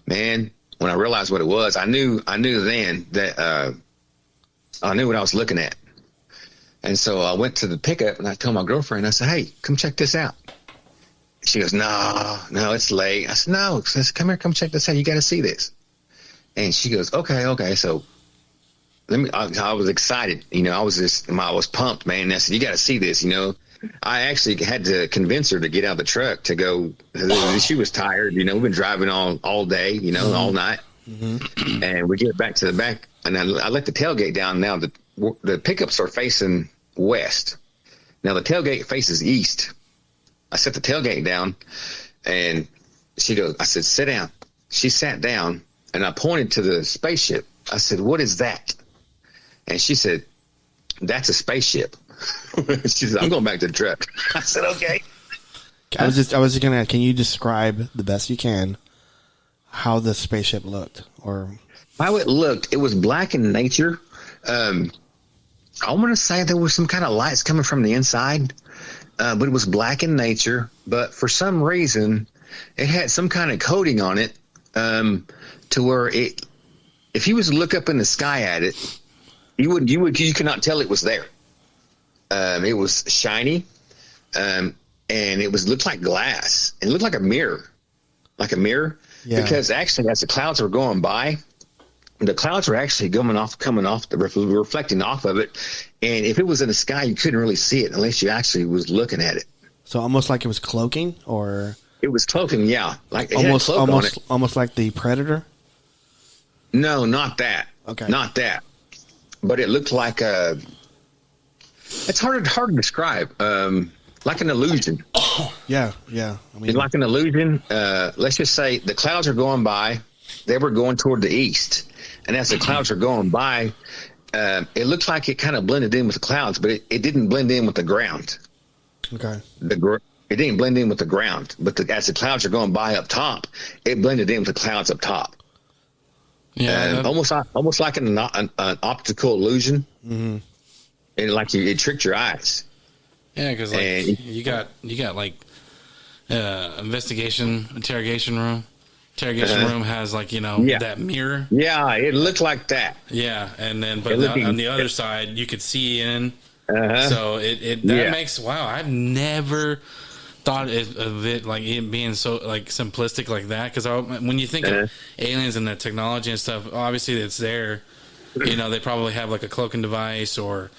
man, when I realized what it was, I knew then that I knew what I was looking at. And so I went to the pickup, and I told my girlfriend, I said, hey, come check this out. She goes, no, it's late. I said, no, come here, come check this out. You got to see this. And she goes, okay. So I was excited. You know, I was pumped, man. And I said, you got to see this, you know. I actually had to convince her to get out of the truck to go. She was tired. You know, we've been driving all day, you know, all night. And we get back to the back, and I let the tailgate down. Now the pickups are facing west. Now the tailgate faces east. I set the tailgate down, and she goes, I said, sit down. She sat down, and I pointed to the spaceship. I said, what is that? And she said, that's a spaceship. She said, I'm going back to the truck. I said, okay. I was just going to ask, can you describe the best you can how the spaceship looked? Or how it looked, it was black in nature. I want to say there was some kind of lights coming from the inside, but it was black in nature. But for some reason, it had some kind of coating on it, to where if you was to look up in the sky at it, you could not tell it was there. It was shiny, and it looked like glass. It looked like a mirror, Yeah. Because actually, as the clouds were going by, the clouds were actually coming off, reflecting off of it. And if it was in the sky, you couldn't really see it unless you actually was looking at it. So almost like it was cloaking, or it was cloaking, yeah, like it had a cloak on it. Almost like the Predator. No, not that. Okay, not that. But it looked like it's hard to describe. Like an illusion. Yeah. I mean, it's like an illusion. Let's just say the clouds are going by. They were going toward the east, and as the clouds are going by, it looked like it kind of blended in with the clouds, but it didn't blend in with the ground. Okay. It didn't blend in with the ground, but as the clouds are going by up top, it blended in with the clouds up top. Yeah, almost like an optical illusion. Mm-hmm. And like it tricked your eyes. Yeah, because like you got like interrogation room. Interrogation room has like that mirror. Yeah, it looked like that. Yeah, and then but on the other side you could see in. So it makes I've never thought of it like it being so like simplistic like that, because when you think of aliens and the technology and stuff, obviously it's there. They probably have like a cloaking device or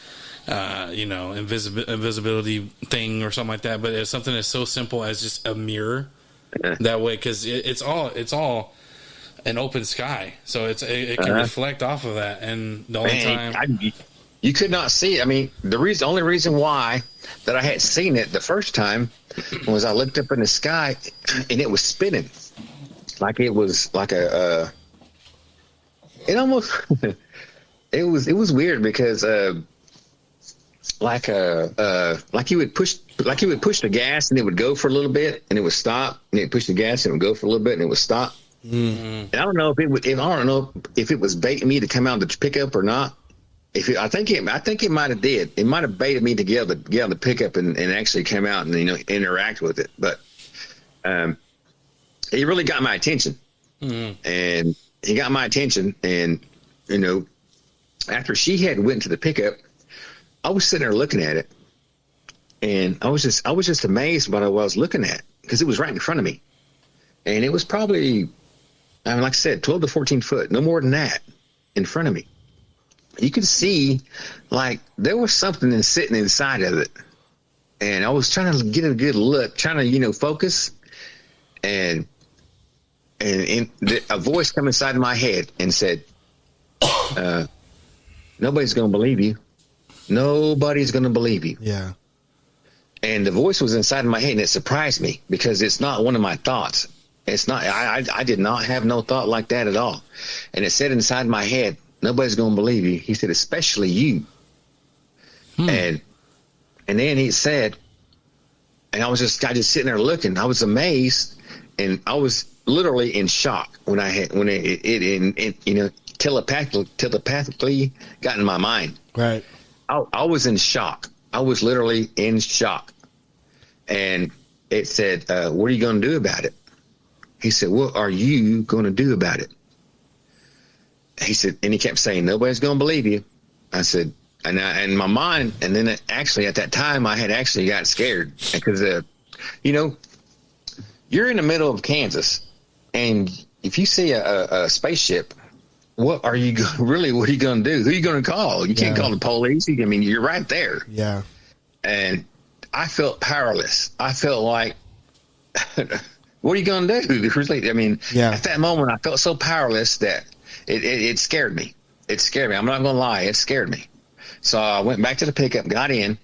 invisibility thing or something like that, but it's something that's so simple as just a mirror that way, because it's all an open sky, so it can reflect off of that. And the only time you could not see it. I mean, the only reason why that I had seen it the first time was I looked up in the sky and it was spinning like it was like it almost it was weird, because like you would push the gas and it would go for a little bit and it would stop, and it push the gas and it would go for a little bit and it would stop. Mm-hmm. And I don't know if it was baiting me to come out to pick up or not. I think it might have did. It might have baited me to get on the pickup and actually come out and interact with it. But it really got my attention, and he got my attention. And after she had went to the pickup, I was sitting there looking at it, and I was just amazed by what I was looking at, because it was right in front of me, and it was probably, like I said, 12 to 14 foot, no more than that, in front of me. You could see like there was something sitting inside of it, and I was trying to get a good look, trying to focus, and a voice come inside of my head and said, "Nobody's going to believe you. Nobody's going to believe you." Yeah. And the voice was inside of my head, and it surprised me, because it's not one of my thoughts. It's not. I did not have no thought like that at all. And it said inside my head, "Nobody's going to believe you." He said, "Especially you." And then he said, and I was just sitting there looking. I was amazed, and I was literally in shock when it telepathically got in my mind. Right. I was in shock. I was literally in shock. And it said, "What are you going to do about it?" He said, "What are you going to do about it?" He said, and he kept saying, "Nobody's going to believe you." I said, and my mind, and then actually at that time I had actually got scared, because, you're in the middle of Kansas, and if you see a spaceship, what are you going to do? Who are you going to call? You can't call the police. I mean, you're right there. Yeah. And I felt powerless. I felt like, what are you going to do? I mean, at that moment I felt so powerless that it scared me. It scared me. I'm not going to lie. It scared me. So I went back to the pickup, got in,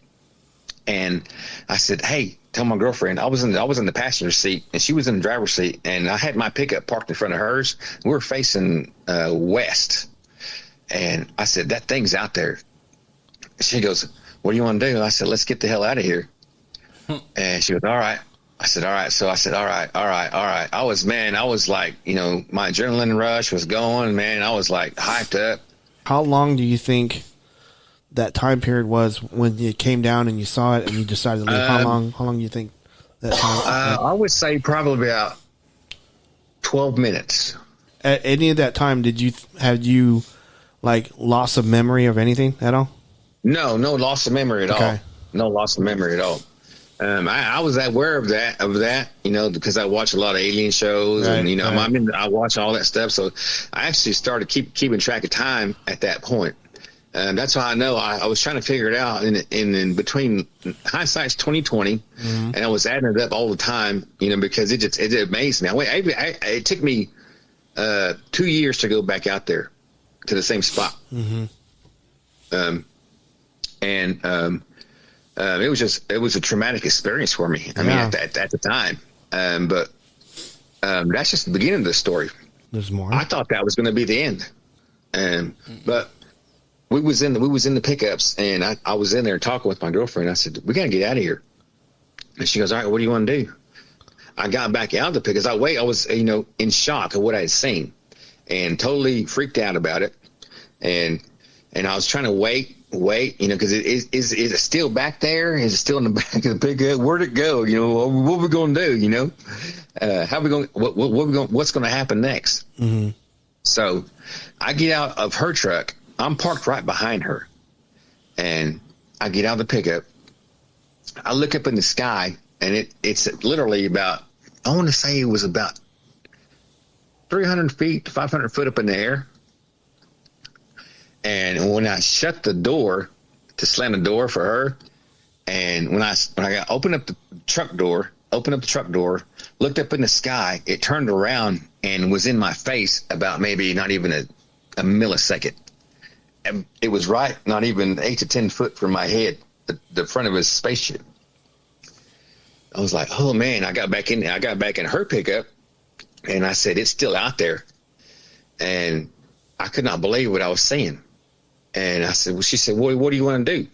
and I said, "Hey," tell my girlfriend, I was in the passenger seat and she was in the driver's seat, and I had my pickup parked in front of hers. We were facing west, and I said, "That thing's out there." She goes, what do you want to do? I said, let's get the hell out of here. And she goes, all right. I said, all right. So I said, all right. I was like, my adrenaline rush was going, man. I was like hyped up. How long do you think that time period was when you came down and you saw it and you decided to leave? How long do you think that time? I would say probably about 12 minutes. At any of that time, had you like loss of memory of anything at all? No loss of memory at all. No loss of memory at all. I was aware of that, because I watch a lot of alien shows, right, and I watch all that stuff. So I actually started keeping track of time at that point. That's why I know I was trying to figure it out in between hindsight's 2020, and I was adding it up all the time, because it amazed me. It took me 2 years to go back out there to the same spot. It was a traumatic experience for me. I mean, at the time, but that's just the beginning of the story. There's more. I thought that was going to be the end, but we was in the pickups, and I was in there talking with my girlfriend. I said, "We got to get out of here." And she goes, "All right, what do you want to do?" I got back out of the pickups. I was in shock of what I had seen, and totally freaked out about it, and I was trying to wait, because is it still back there? Is it still in the back of the pickup? Where'd it go? What we going to do? How we going? What's going to happen next? So I get out of her truck. I'm parked right behind her, and I get out of the pickup. I look up in the sky, and it's literally about, I want to say it was about 300 feet to 500 foot up in the air. And when I shut the door to slam the door for her, and when I opened up the truck door, looked up in the sky, it turned around and was in my face about maybe not even a millisecond. And it was right, not even 8 to 10 foot from my head, the front of his spaceship. I was like, oh man, I got back in her pickup, and I said, it's still out there. And I could not believe what I was seeing. And I said, well, she said, what do you want to do?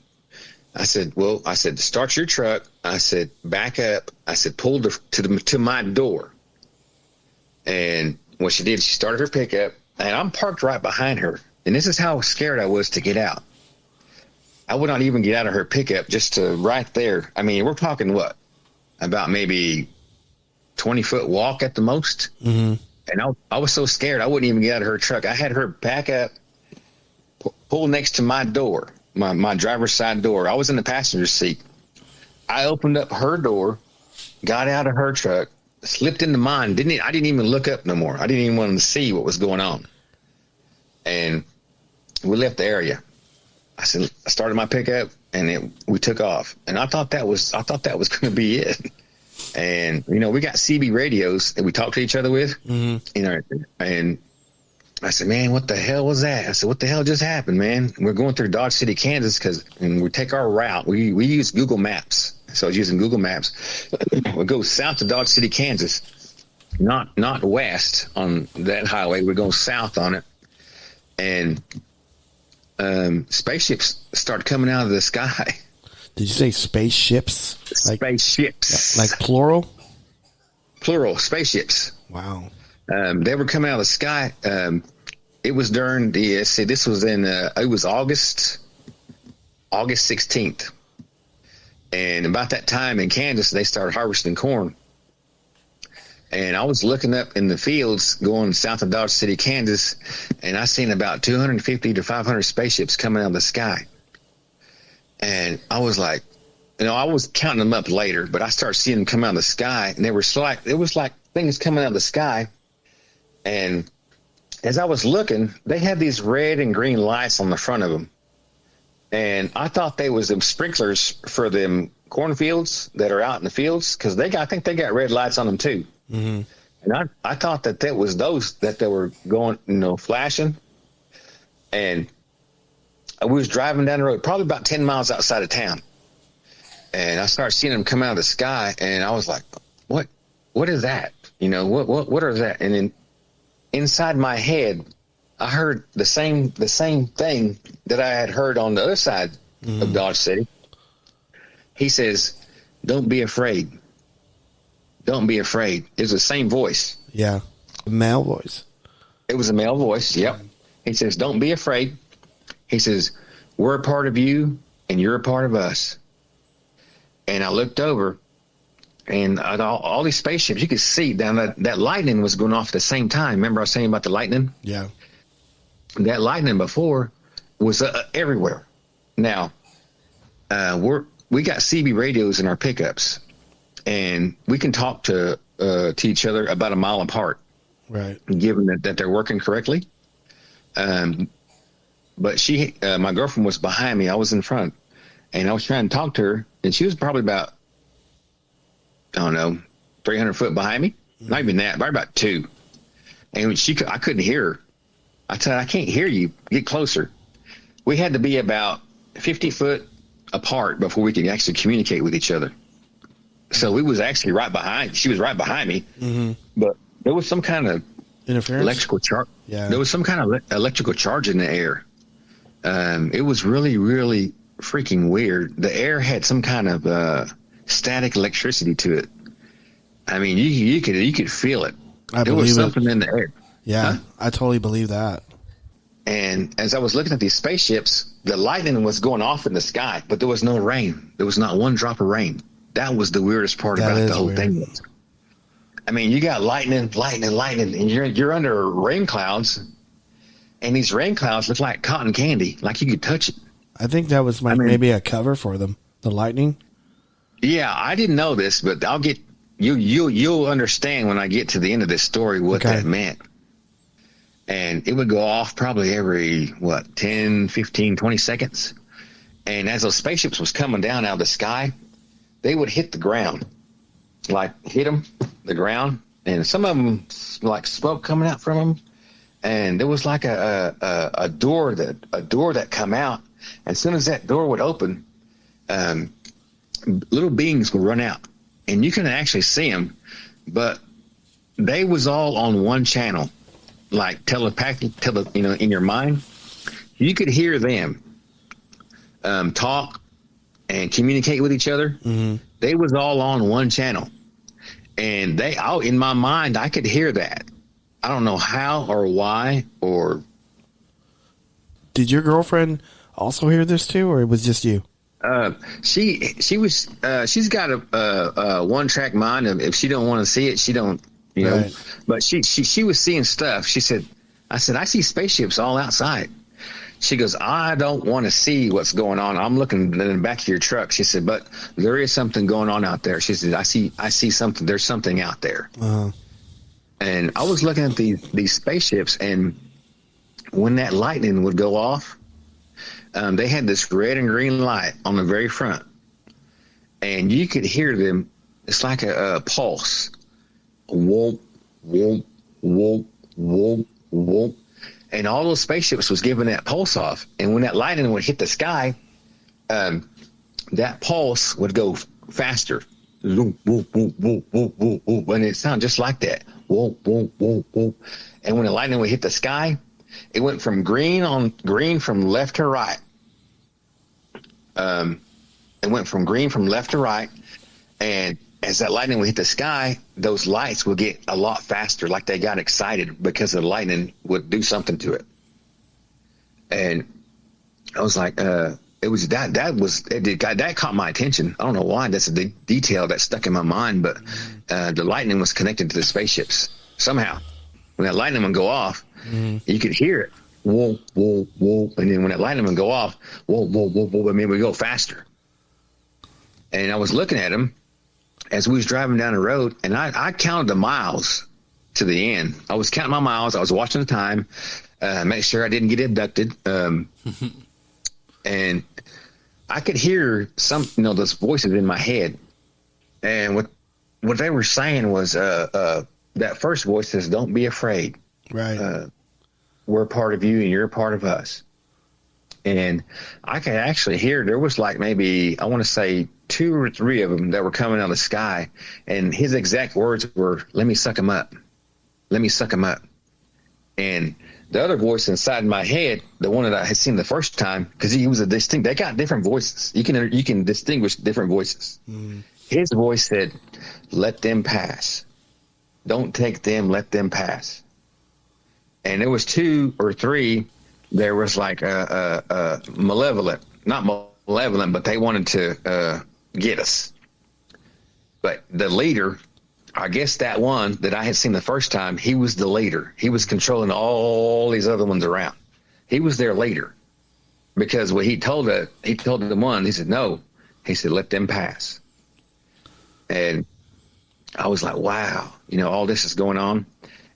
I said, start your truck. I said, back up. I said, pull to my door. And what she did, she started her pickup, and I'm parked right behind her. And this is how scared I was to get out. I would not even get out of her pickup just to right there. I mean, we're talking what? About maybe 20-foot walk at the most. And I was so scared I wouldn't even get out of her truck. I had her back up, pull next to my door, my driver's side door. I was in the passenger seat. I opened up her door, got out of her truck, slipped into mine. I didn't even look up no more. I didn't even want to see what was going on. And we left the area. I started my pickup, and we took off. And I thought that was going to be it. And we got CB radios that we talk to each other with. And I said, man, what the hell was that? I said, what the hell just happened, man? We're going through Dodge City, Kansas, and we take our route. We use Google Maps. So I was using Google Maps. We go south to Dodge City, Kansas, not west on that highway. We're going south on it. And spaceships start coming out of the sky. Did you say spaceships? Spaceships. Like plural? Plural, spaceships. Wow. They were coming out of the sky. It was during this was it was August 16th. And about that time in Kansas, they started harvesting corn. And I was looking up in the fields going south of Dodge City, Kansas, and I seen about 250 to 500 spaceships coming out of the sky. And I was like, I was counting them up later, but I started seeing them come out of the sky, and it was like things coming out of the sky. And as I was looking, they had these red and green lights on the front of them. And I thought they was them sprinklers for them cornfields that are out in the fields, because I think they got red lights on them too. And I thought that was those that they were going, flashing. And I was driving down the road, probably about 10 miles outside of town. And I started seeing them come out of the sky, and I was like, what is that? What is that? And then inside my head, I heard the same thing that I had heard on the other side of Dodge City. He says, "Don't be afraid. Don't be afraid." It was the same voice. Yeah. Male voice. It was a male voice. Yep. He says, "Don't be afraid." He says, "We're a part of you and you're a part of us." And I looked over, and all these spaceships, you could see down that lightning was going off at the same time. Remember I was saying about the lightning? Yeah. That lightning before was everywhere. Now, we got CB radios in our pickups, and we can talk to each other about a mile apart. Right. Given that they're working correctly. But my girlfriend was behind me. I was in front, and I was trying to talk to her, and she was probably about, I don't know, 300 foot behind me. Not even that, probably about 2. And I couldn't hear her. I said, "I can't hear you. Get closer." We had to be about 50 foot apart before we could actually communicate with each other. So we was actually she was right behind me, but there was some kind of interference, electrical charge. Yeah. There was some kind of electrical charge in the air. It was really, really freaking weird. The air had some kind of static electricity to it. I mean, you could feel it. There was something in the air. Yeah, I totally believe that. And as I was looking at these spaceships, the lightning was going off in the sky, but there was no rain. There was not one drop of rain. That was the weirdest part about the whole thing. I mean, you got lightning, and you're under rain clouds, and these rain clouds look like cotton candy, like you could touch it. I think that was maybe a cover for them, the lightning. Yeah, I didn't know this, but I'll get you'll understand when I get to the end of this story what that meant. And it would go off probably every 10, 15, 20 seconds. And as those spaceships was coming down out of the sky, they would hit the ground, like hit the ground, and some of them like smoke coming out from them. And there was like a door that come out. As soon as that door would open, little beings would run out, and you can actually see them, but they was all on one channel, like telepathic, in your mind. You could hear them talk and communicate with each other. Mm-hmm. They was all on one channel, and in my mind, I could hear that. I don't know how or why or. Did your girlfriend also hear this too, or it was just you? She's got a one track mind. If she don't want to see it, she don't, know, but she was seeing stuff. I said, "I see spaceships all outside." She goes, "I don't want to see what's going on. I'm looking in the back of your truck." She said, "But there is something going on out there." She said, I see something. There's something out there. Uh-huh. And I was looking at these spaceships, and when that lightning would go off, they had this red and green light on the very front, and you could hear them. It's like a pulse. Whoop, whoop, whoop, whoop, whoop. And all those spaceships was giving that pulse off. And when that lightning would hit the sky, that pulse would go faster. Whoop, whoop, whoop, whoop, whoop, whoop, whoop. And it sounded just like that. Whoop, whoop, whoop, whoop. And when the lightning would hit the sky, it went from green from left to right. It went from green from left to right. And as that lightning would hit the sky, those lights would get a lot faster, like they got excited because the lightning would do something to it. And I was like, it was that caught my attention. I don't know why. That's a detail that stuck in my mind, but the lightning was connected to the spaceships somehow. When that lightning would go off, you could hear it. Whoa, whoa, whoa. And then when that lightning would go off, whoa, whoa, whoa, whoa, I mean, we go faster. And I was looking at him as we was driving down the road, and I counted the miles to the end. I was counting my miles. I was watching the time, make sure I didn't get abducted. And I could hear those voices in my head. And what they were saying was, that first voice says, "Don't be afraid. Right. We're a part of you and you're a part of us." And I could actually hear, there was like maybe, I want to say 2 or 3 of them that were coming out of the sky. And his exact words were, "Let me suck him up. Let me suck him up." And the other voice inside my head, the one that I had seen the first time, because he was a distinct. They got different voices. You can distinguish different voices. His voice said, "Let them pass. Don't take them. Let them pass." And there was 2 or 3. There was like malevolent, not malevolent, but they wanted to get us. But the leader, I guess that one that I had seen the first time, he was the leader. He was controlling all these other ones around. He was their leader, because what he told the one, he said, "No," he said, "Let them pass." And I was like, wow, all this is going on.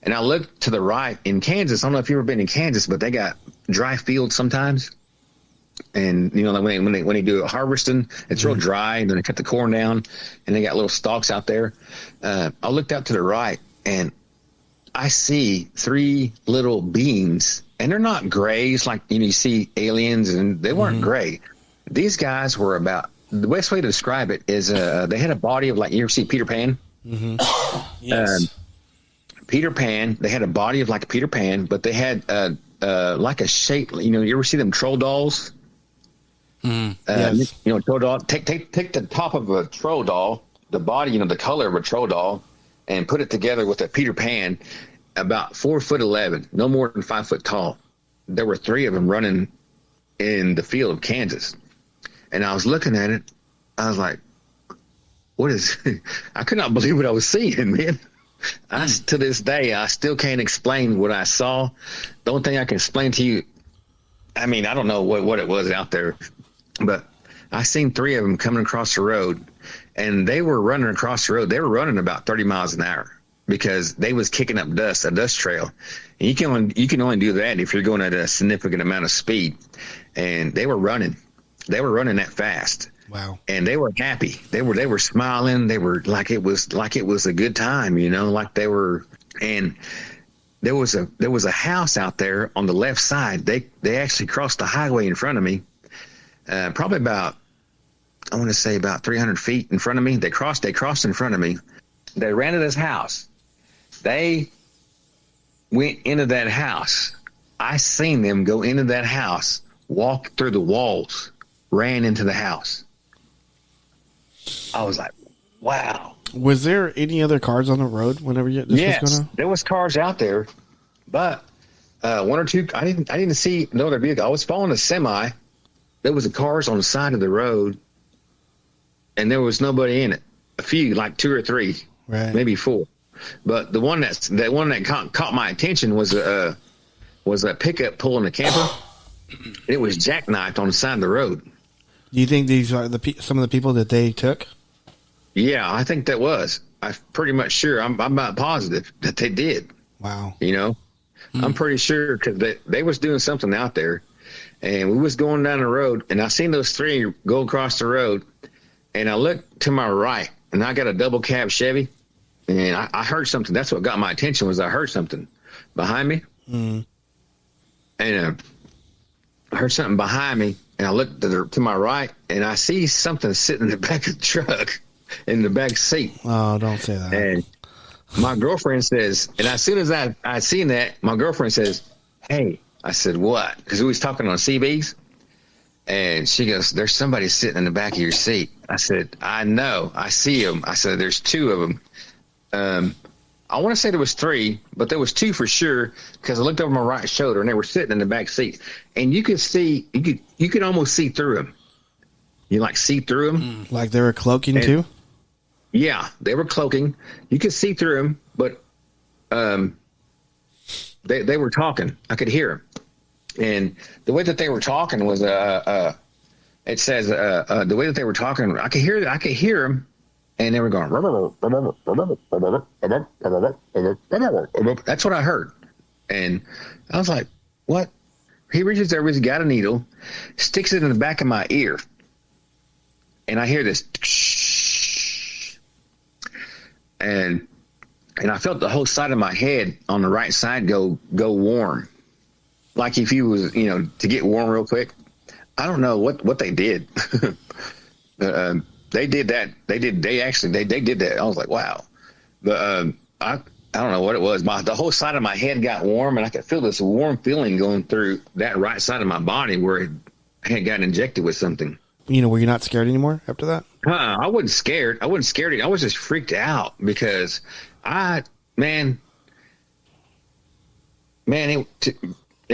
And I looked to the right in Kansas. I don't know if you've ever been in Kansas, but they got dry fields sometimes. And like when they do harvesting, it's real dry, and then they cut the corn down, and they got little stalks out there. I looked out to the right, and I see 3 little beings, and they're not grays like you see aliens, and they weren't gray. These guys were about, the best way to describe it is they had a body of, like, you ever see Peter Pan? Yes. Peter Pan. They had a body of like Peter Pan, but they had like a shape. You ever see them troll dolls? Yes. Troll doll. Take the top of a troll doll, the body, the color of a troll doll, and put it together with a Peter Pan, about 4'11", no more than 5 foot tall. There were 3 of them running in the field of Kansas, and I was looking at it. I was like, "What is?" I could not believe what I was seeing, man. To this day, I still can't explain what I saw. The only thing I can explain to you, I mean, I don't know what it was out there, but I seen 3 of them coming across the road, and they were running across the road. They were running about 30 miles an hour because they was kicking up a dust trail. And you can only do that if you're going at a significant amount of speed. And they were running. They were running that fast. Wow. And they were happy. They were smiling. They were like it was a good time, like they were. And there was a house out there on the left side. They actually crossed the highway in front of me. Probably about, I want to say about 300 feet in front of me. They crossed in front of me. They ran to this house. They went into that house. I seen them go into that house, walk through the walls, ran into the house. I was like, wow. Was there any other cars on the road whenever this was going on? There was cars out there, but 1 or 2. I didn't see no other vehicle. I was following a semi. There was cars on the side of the road, and there was nobody in it. A few, like 2 or 3, right, maybe 4. But the one that caught my attention was a pickup pulling a camper. It was jackknifed on the side of the road. Do you think these are some of the people that they took? Yeah, I think that was. I'm pretty much sure. I'm about positive that they did. Wow. I'm pretty sure because they was doing something out there, and we was going down the road, and I seen those 3 go across the road, and I looked to my right, and I got a double cab Chevy, and I heard something. That's what got my attention was I heard something behind me, and I heard something behind me, and I looked to my right, and I see something sitting in the back of the truck, in the back seat. Oh, don't say that. And my girlfriend says, and as soon as I seen that, my girlfriend says, "Hey," I said, "What?" Because we was talking on CBs, and she goes, "There's somebody sitting in the back of your seat." I said, "I know, I see them." I said, "There's 2 of them." I want to say there was 3, but there was 2 for sure because I looked over my right shoulder and they were sitting in the back seat, and you could see, you could almost see through them. You like see through them, like they were cloaking too. Yeah, they were cloaking. You could see through them, but they were talking. I could hear them, and the way that they were talking was it says the way that they were talking, I could hear them. And they were going, that's what I heard. And I was like, what? He reaches over, he's got a needle, sticks it in the back of my ear. And I hear this. And I felt the whole side of my head on the right side go warm. Like if you was, to get warm real quick. I don't know what they did. They did that. They did that. I was like, wow. But I I don't know what it was. The whole side of my head got warm, and I could feel this warm feeling going through that right side of my body where it had gotten injected with something. Were you not scared anymore after that? I wasn't scared. I wasn't scared. I was just freaked out because it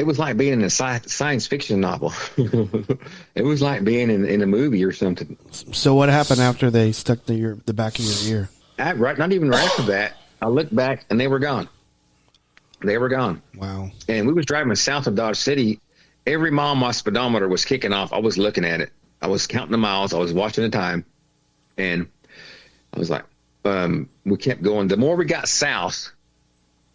was like being in a science fiction novel. It was like being in a movie or something. So what happened after they stuck the back of your ear? Not even right after that. I looked back and they were gone. They were gone. Wow. And we was driving south of Dodge City. Every mile my speedometer was kicking off. I was looking at it. I was counting the miles. I was watching the time. And I was like, we kept going. The more we got south,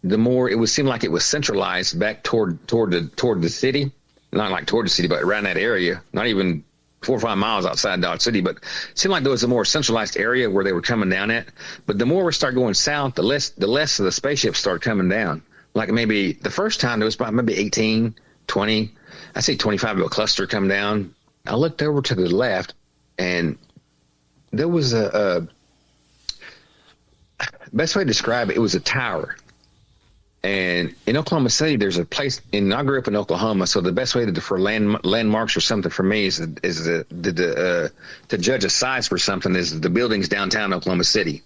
the more it would seem like it was centralized back toward the city. Not like toward the city, but around that area. Not even 4 or 5 miles outside Dodge City, but it seemed like there was a more centralized area where they were coming down at. But the more we start going south, the less of the spaceships start coming down. Like maybe the first time there was about maybe 18, 20, I say 25 of a cluster come down. I looked over to the left, and there was a best way to describe it, it was a tower. And in Oklahoma City, there's a place. And I grew up in Oklahoma, so the best way for landmarks or something for me is to judge a size for something is the buildings downtown Oklahoma City.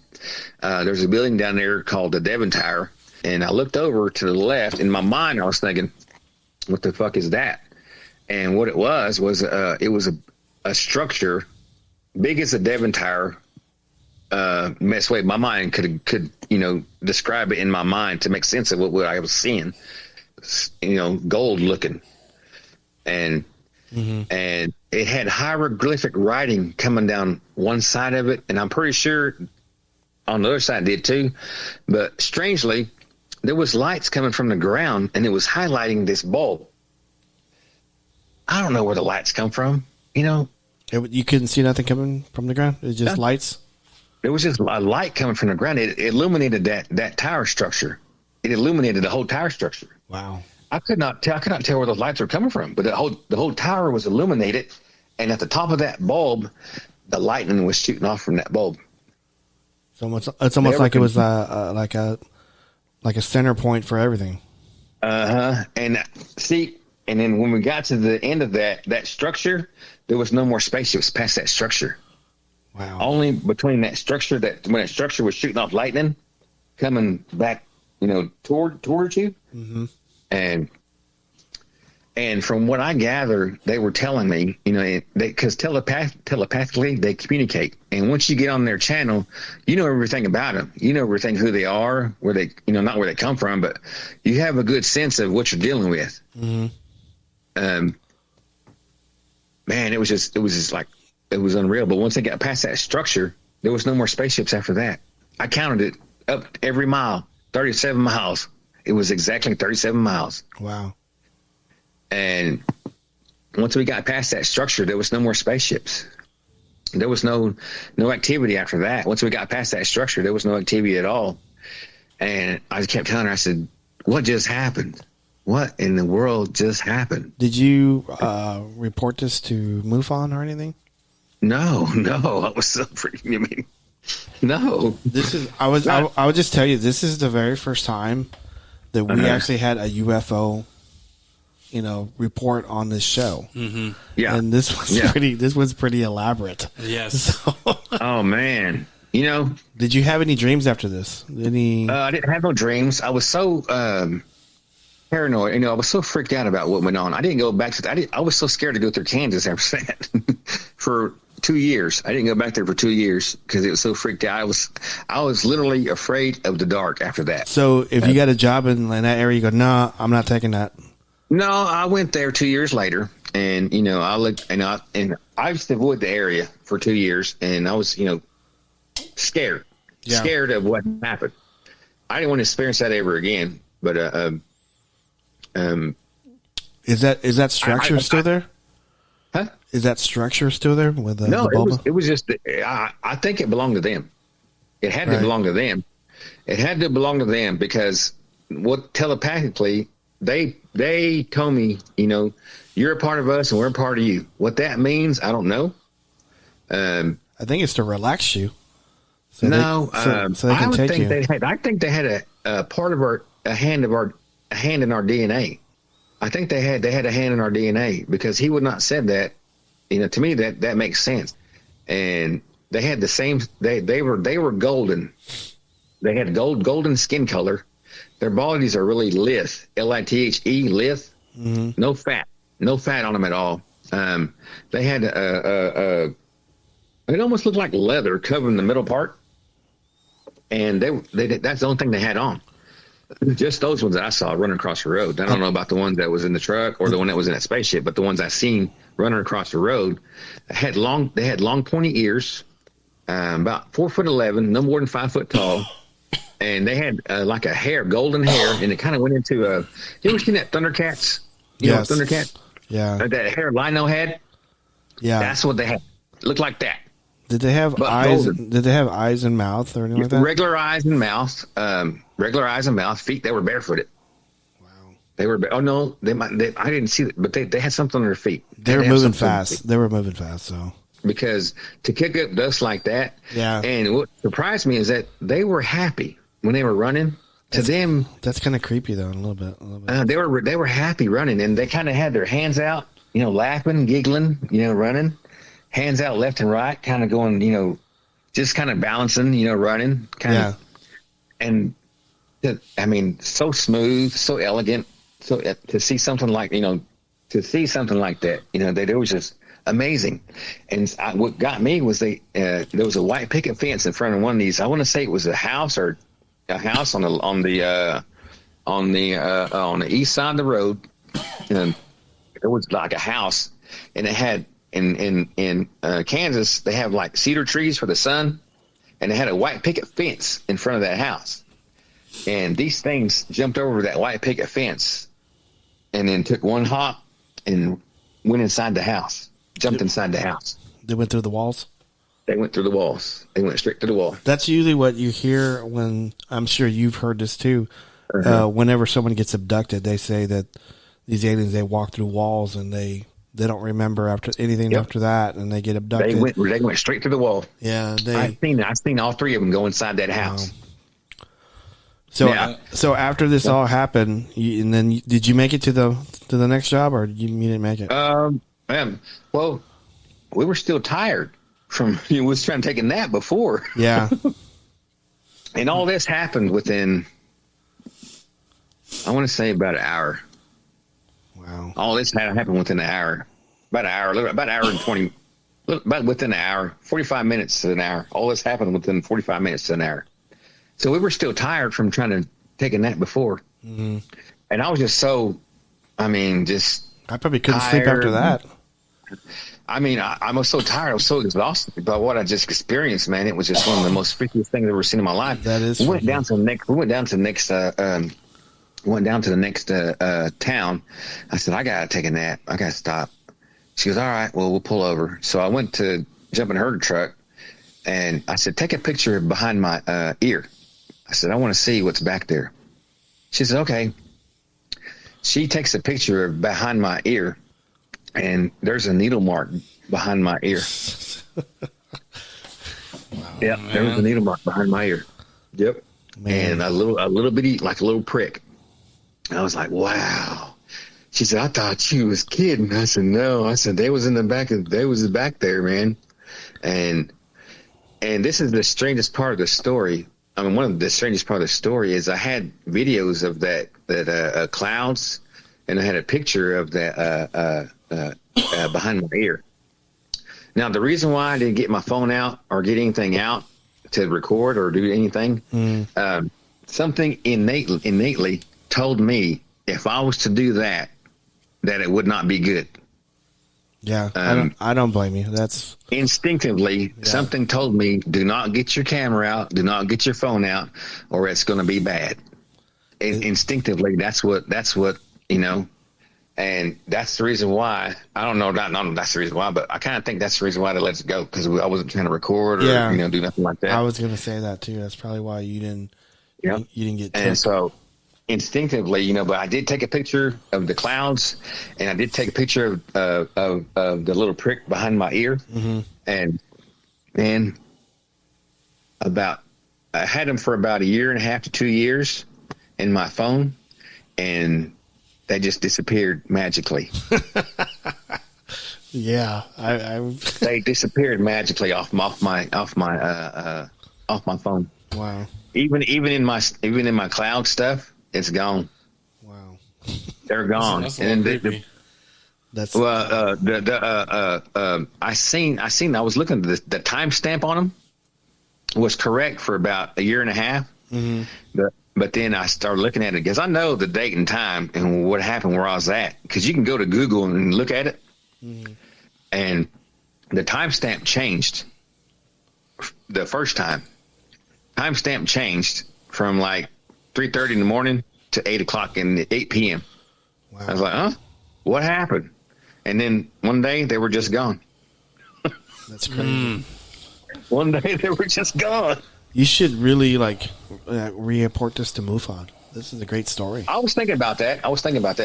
There's a building down there called the Devon Tower, and I looked over to the left. In my mind, I was thinking, "What the fuck is that?" And what it was it was a structure big as a Devon Tower. Best way my mind could describe it in my mind to make sense of what I was seeing. Gold looking, and it had hieroglyphic writing coming down one side of it, and I'm pretty sure on the other side it did too. But strangely, there was lights coming from the ground, and it was highlighting this bulb. I don't know where the lights come from. You couldn't see nothing coming from the ground. It was just lights. It was just a light coming from the ground. It illuminated that tower structure. It illuminated the whole tower structure. Wow. I could not tell where those lights were coming from, but the whole tower was illuminated, and at the top of that bulb, the lightning was shooting off from that bulb. It's almost like it was like a center point for everything. And then when we got to the end of that structure, there was no more spaceships past that structure. Wow. Only between that structure, when that structure was shooting off lightning, coming back, towards you. Mm-hmm. And from what I gather, they were telling me, because telepathically they communicate. And once you get on their channel, you know everything about them. You know everything, who they are, where they, not where they come from, but you have a good sense of what you're dealing with. Mm-hmm. Man, it was just like, it was unreal. But once they got past that structure, there was no more spaceships after that. I counted it up every mile, 37 miles. It was exactly 37 miles. Wow. And once we got past that structure, there was no more spaceships. There was no activity after that. Once we got past that structure, there was no activity at all. And I kept telling her, I said, what just happened? What in the world just happened? Did you report this to MUFON or anything? No. I was so freaking. No. I would just tell you, this is the very first time that we actually had a UFO, report on this show. Mm-hmm. Yeah. And this was pretty elaborate. Yes. So, oh man. Did you have any dreams after this? I didn't have no dreams. I was so paranoid. I was so freaked out about what went on. I didn't go back I was so scared to go through Kansas after that for 2 years. I didn't go back there for 2 years because it was so freaked out. I was literally afraid of the dark after that. So if you got a job in that area, you go, no, I'm not taking that. No, I went there 2 years later, and I looked, and I used to avoid the area for 2 years, and I was scared of what happened. I didn't want to experience that ever again. But is that structure still there? Huh? Is that structure still there with the it was just I think it belonged to them. It had to belong to them. It had to belong to them because telepathically they told me, you're a part of us and we're a part of you. What that means, I don't know. I think it's to relax you. So they can take you. I think they had part of a hand in our DNA. I think they had a hand in our DNA, because he would not said that. To me that makes sense. And they had the same. They were golden. They had golden skin color. Their bodies are really lithe, L-I-T-H-E, lithe. Mm-hmm. No fat on them at all. They had it almost looked like leather covering the middle part, and that's the only thing they had on. Just those ones that I saw running across the road. I don't know about the ones that was in the truck or the one that was in that spaceship, but the ones I seen running across the road had long pointy ears, about 4'11", no more than 5 foot tall. And they had like a golden hair, and it kind of went into you ever seen that Thundercats? Yes. Thundercat? Yeah. That hair Lino had? Yeah. That's what they had. It looked like that. Did they have eyes? Golden. Did they have eyes and mouth or anything like that? Regular eyes and mouth. Feet, they were barefooted. Wow. They were, oh no, I didn't see it, but they had something on their feet. They were moving fast. They were moving fast, so. Because to kick up dust like that. Yeah. And what surprised me is that they were happy when they were running. Them, that's kind of creepy though, a little bit. They were happy running, and they kind of had their hands out, laughing, giggling, running, hands out left and right, kind of going, just kind of balancing, running, kind of, and so smooth, so elegant, so to see something like that, that it was just amazing. And what got me was there was a white picket fence in front of one of these. I want to say it was a house on the east side of the road, and it was like a house, and it had in Kansas they have like cedar trees for the sun, and it had a white picket fence in front of that house, and these things jumped over that white picket fence, and then took one hop and went inside the house, jumped inside the house. They went through the walls. They went through the walls. They went straight to the wall. That's usually what you hear when, I'm sure you've heard this too, whenever someone gets abducted, they say that these aliens, they walk through walls and they don't remember after that, and they get abducted. They went straight to the wall. Yeah. I've seen all three of them go inside that house. So after this all happened, and then did you make it to the next job, or you didn't make it? Well, we were still tired from we was trying to take a nap before. Yeah. And all this happened within, I want to say, about an hour. Wow. All this happened within an hour. About an hour and 20. About within an hour, 45 minutes to an hour. All this happened within 45 minutes to an hour. So we were still tired from trying to take a nap before. Mm-hmm. And I was just so, I probably couldn't sleep after that. I was so tired. I was so exhausted by what I just experienced, man. It was just one of the most freakiest things I've ever seen in my life. That is. We went down to the next town. I said, I gotta take a nap. I gotta stop. She goes, all right, well, we'll pull over. So I went to jump in her truck, and I said, take a picture behind my ear. I said, I want to see what's back there. She said, okay. She takes a picture of behind my ear, and there's a needle mark behind my ear. Wow, yeah, man. there was a needle mark behind my ear. Yep. Man. And a little bitty, like a little prick. I was like, wow. She said, I thought you was kidding. I said, no. I said, they was back there, man. And this is the strangest part of the story. One of the strangest part of the story is I had videos of that clouds, and I had a picture of that behind my ear. Now, the reason why I didn't get my phone out or get anything out to record or do anything, something innately told me if I was to do that it would not be good. Yeah, I don't blame you. That's instinctively something told me, do not get your camera out, do not get your phone out, or it's going to be bad. Instinctively, that's what and that's the reason why. I don't know, not that's the reason why, but I kind of think that's the reason why they let it go, because I wasn't trying to record or do nothing like that. I was going to say that too. That's probably why you didn't. You didn't get. And so instinctively, but I did take a picture of the clouds, and I did take a picture of the little prick behind my ear. Mm-hmm. And then I had them for about 1.5 to 2 years, in my phone, and they just disappeared magically. Yeah, They disappeared magically off my phone. Wow. Even in my cloud stuff, it's gone. Wow. They're gone. That's And then creepy. That's I was looking at the timestamp on them was correct for about a year and a half. Mhm. But then I started looking at it because I know the date and time and what happened where I was at, because you can go to Google and look at it. Mhm. And the timestamp changed the first time. Timestamp changed from like 3:30 in the morning to 8 p.m. Wow. I was like, huh? What happened? And then one day they were just gone. That's crazy. One day they were just gone. You should really re-import this to MUFON. This is a great story. I was thinking about that.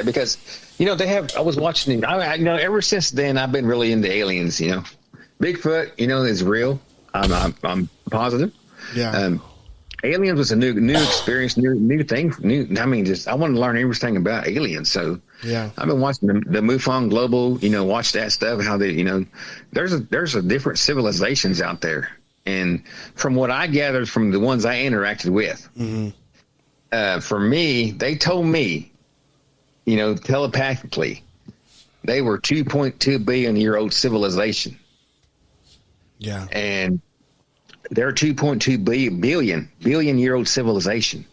Because, I was watching, ever since then I've been really into aliens, Bigfoot, is real. I'm positive. Yeah. Aliens was a new experience, new thing. I want to learn everything about aliens. So Yeah. I've been watching the MUFON Global, watch that stuff, how they, there's a different civilizations out there. And from what I gathered from the ones I interacted with, for me, they told me, telepathically, they were 2.2 billion year old civilization. Yeah. And they're 2.2 billion year old civilization.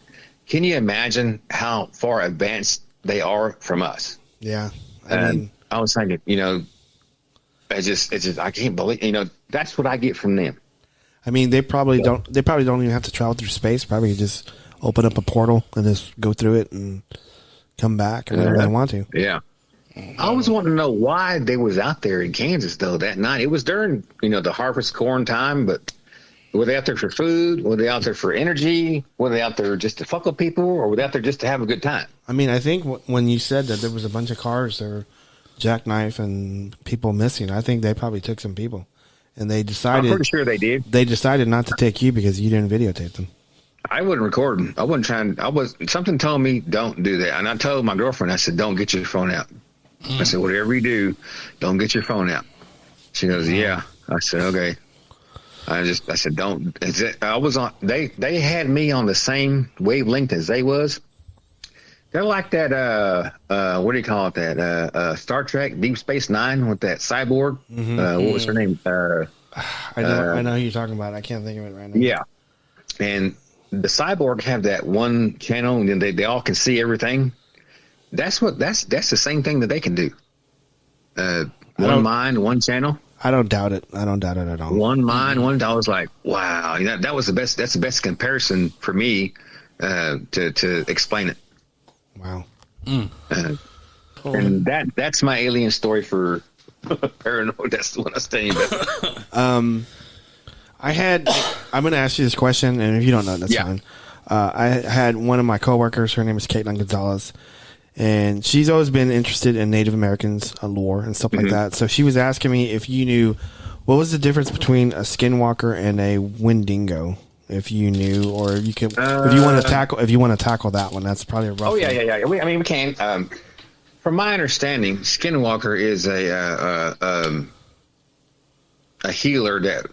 Can you imagine how far advanced they are from us? Yeah. I was thinking, it's just, I can't believe, that's what I get from them. They probably don't even have to travel through space. Probably just open up a portal and just go through it and come back whenever they want to. Yeah. I always wanted to know why they was out there in Kansas though that night. It was during, the harvest corn time, but were they out there for food? Were they out there for energy? Were they out there just to fuck with people, or were they out there just to have a good time? I think when you said that there was a bunch of cars that were jackknife and people missing, I think they probably took some people. And they decided. I'm pretty sure they did. They decided not to take you because you didn't videotape them. I wouldn't record them. I wasn't trying. Something told me don't do that, and I told my girlfriend. I said, "Don't get your phone out." I said, "Whatever you do, don't get your phone out." She goes, "Yeah." I said, "Okay." I said, "Don't." I was on. They had me on the same wavelength as they was. They're like that. What do you call it? That Star Trek Deep Space Nine with that cyborg. What was her name? I know who you're talking about. I can't think of it right now. Yeah, and the cyborg have that one channel, and then they all can see everything. That's the same thing that they can do. One mind, one channel. I don't doubt it. I don't doubt it at all. One mind, one. I was like, wow, that was the best. That's the best comparison for me to explain it. Wow. And that's my alien story for paranoid. That's the one I was telling you about. I'm going to ask you this question, and if you don't know, that's fine. I had one of my coworkers. Her name is Caitlin Gonzalez, and she's always been interested in Native Americans, lore and stuff like that. So she was asking me if you knew what was the difference between a skinwalker and a Wendigo. If you knew, or if you could, if you want to tackle that one, that's probably a rough. Oh yeah. We can. From my understanding, skinwalker is a healer that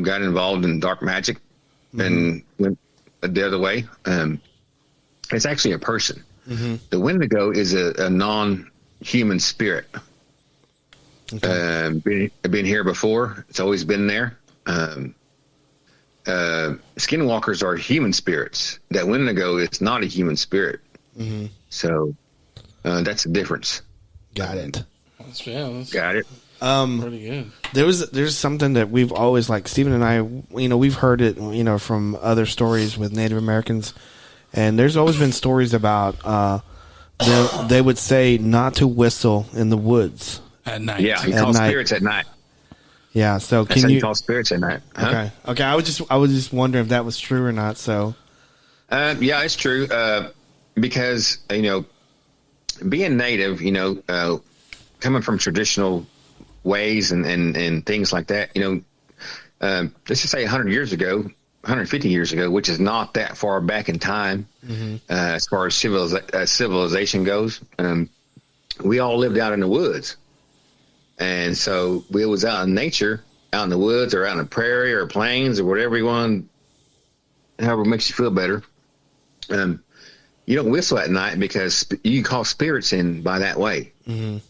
got involved in dark magic and went the other way. It's actually a person. The Wendigo is a non-human spirit. Okay. Been here before. It's always been there. Skinwalkers are human spirits. That Wendigo is not a human spirit. So that's the difference. Got it. Got it. Pretty good. There's something that we've always, like Steven and I, we've heard it, from other stories with Native Americans, and there's always been stories about they would say not to whistle in the woods at night. Yeah, you call spirits at night. Yeah, so That's how you call spirits at night. Huh? Okay. I was just wondering if that was true or not. So, yeah, it's true. Because being Native, coming from traditional ways and things like that, let's just say 100 years ago, 150 years ago, which is not that far back in time as far as civilization goes. We all lived out in the woods. And so we was out in nature, out in the woods or out in the prairie or plains or whatever you want, however makes you feel better. You don't whistle at night because you can call spirits in by that way. And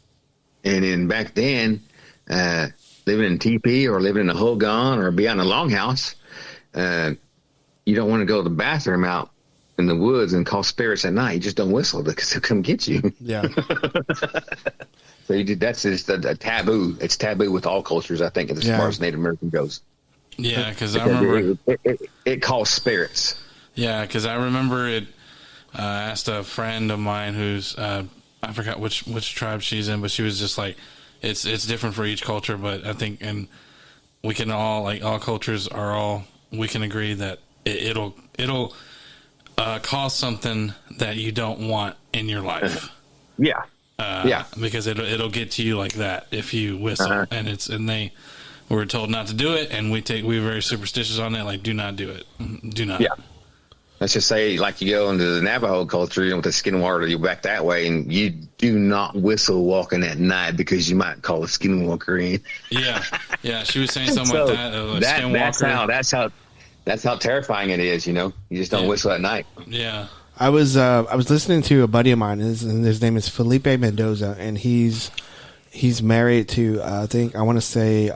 then back then, living in teepee or living in a hogan or be out in a longhouse, you don't want to go to the bathroom out in the woods and call spirits at night. You just don't whistle because they'll come get you. Yeah. So that's just a taboo. It's taboo with all cultures, I think, as far as Native American goes. Yeah, because I remember it calls spirits. Yeah, because I remember it. I asked a friend of mine who's I forgot which tribe she's in, but she was just like, it's different for each culture, but I think and we can all like all cultures are all we can agree that it'll cause something that you don't want in your life. Yeah. Because it'll get to you like that if you whistle, and they were told not to do it, and we're very superstitious on it. Like, do not do it. Do not. Yeah. Let's just say, like, you go into the Navajo culture, with the skinwalker, you back that way, and you do not whistle walking at night because you might call a skinwalker in. Yeah. She was saying something like that. Skinwalker. That's how terrifying it is. You just don't whistle at night. Yeah. I was listening to a buddy of mine. His name is Felipe Mendoza, and he's married to I want to say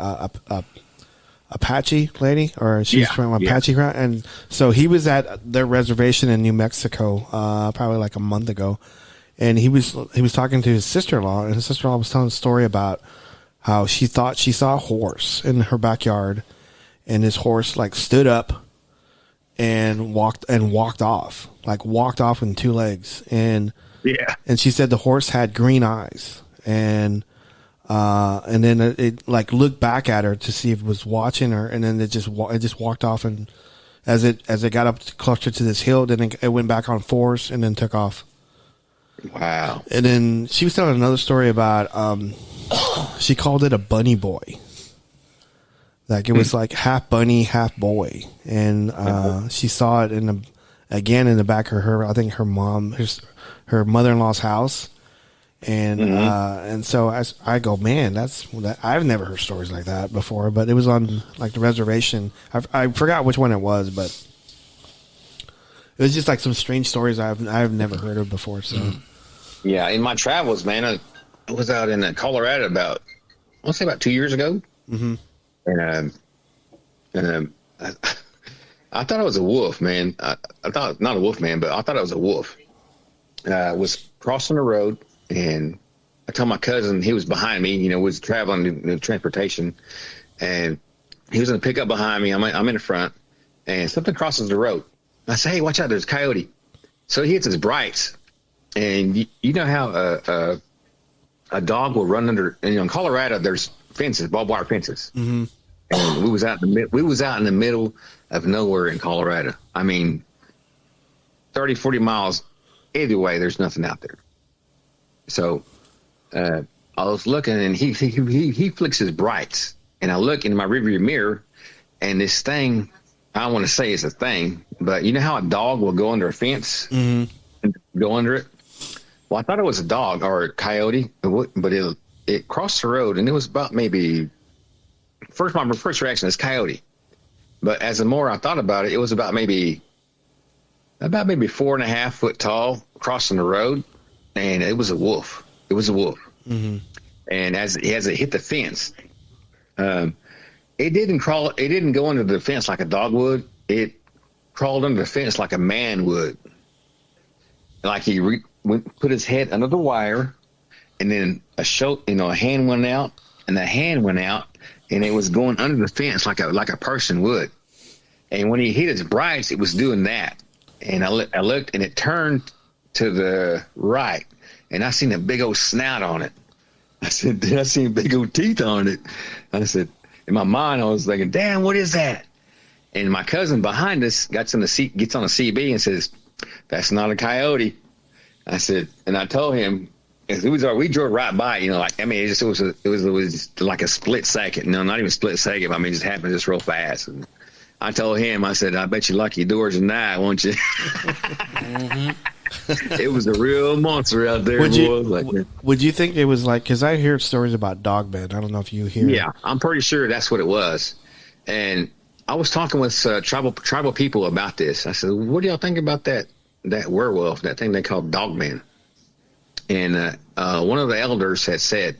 Apache lady, or she's from Apache ground. And so he was at their reservation in New Mexico probably like a month ago, and he was talking to his sister-in-law, and his sister-in-law was telling a story about how she thought she saw a horse in her backyard, and this horse like stood up and walked off in two legs. And she said the horse had green eyes, and then it like looked back at her to see if it was watching her, and then it just walked off. And as it got up closer to this hill, then it went back on force and then took off. Wow. And then she was telling another story about she called it a bunny boy. Like it was like half bunny, half boy, and she saw it in the back of her. I think her mother-in-law's house, and so I go, man, I've never heard stories like that before. But it was on like the reservation. I forgot which one it was, but it was just like some strange stories I've never heard of before. So yeah, in my travels, man, I was out in Colorado about 2 years ago. And I thought it was a wolf, man. I thought not a wolf, man, but I thought it was a wolf. I was crossing the road, and I told my cousin he was behind me. Was traveling in transportation, and he was in the pickup behind me. I'm in the front, and something crosses the road. I say, "Hey, watch out! There's a coyote." So he hits his brights, and you know how a dog will run under. And in Colorado, there's fences, barbed wire fences. And we was out in the middle of nowhere in Colorado. I mean, 30, 40 miles either way, there's nothing out there. So I was looking, and he flicks his brights, and I look in my rearview mirror, and this thing, I don't want to say it's a thing, but you know how a dog will go under a fence and go under it? Well, I thought it was a dog or a coyote, but it crossed the road, and it was about maybe my first reaction is coyote. But as the more I thought about it, it was about maybe 4.5 foot tall, crossing the road, and it was a wolf. It was a wolf. And as it hit the fence, it didn't crawl. It didn't go under the fence like a dog would. It crawled under the fence like a man would. Like he put his head under the wire, and then a hand went out, and the hand went out, and it was going under the fence like a person would. And when he hit his brights, it was doing that. And I looked, and it turned to the right, and I seen a big old snout on it. I said, I seen big old teeth on it. I said, in my mind, I was thinking, damn, what is that? And my cousin behind us gets on a CB and says, that's not a coyote. I said, and I told him, we drove right by, it was like a split second. No, not even split second. I mean, it just happened just real fast. And I told him, I said, I bet you lock your doors tonight, won't you? It was a real monster out there. Would you think it was like, because I hear stories about dogmen. I don't know if you hear. Yeah, I'm pretty sure that's what it was. And I was talking with tribal people about this. I said, what do y'all think about that werewolf, that thing they call dogman? And one of the elders had said,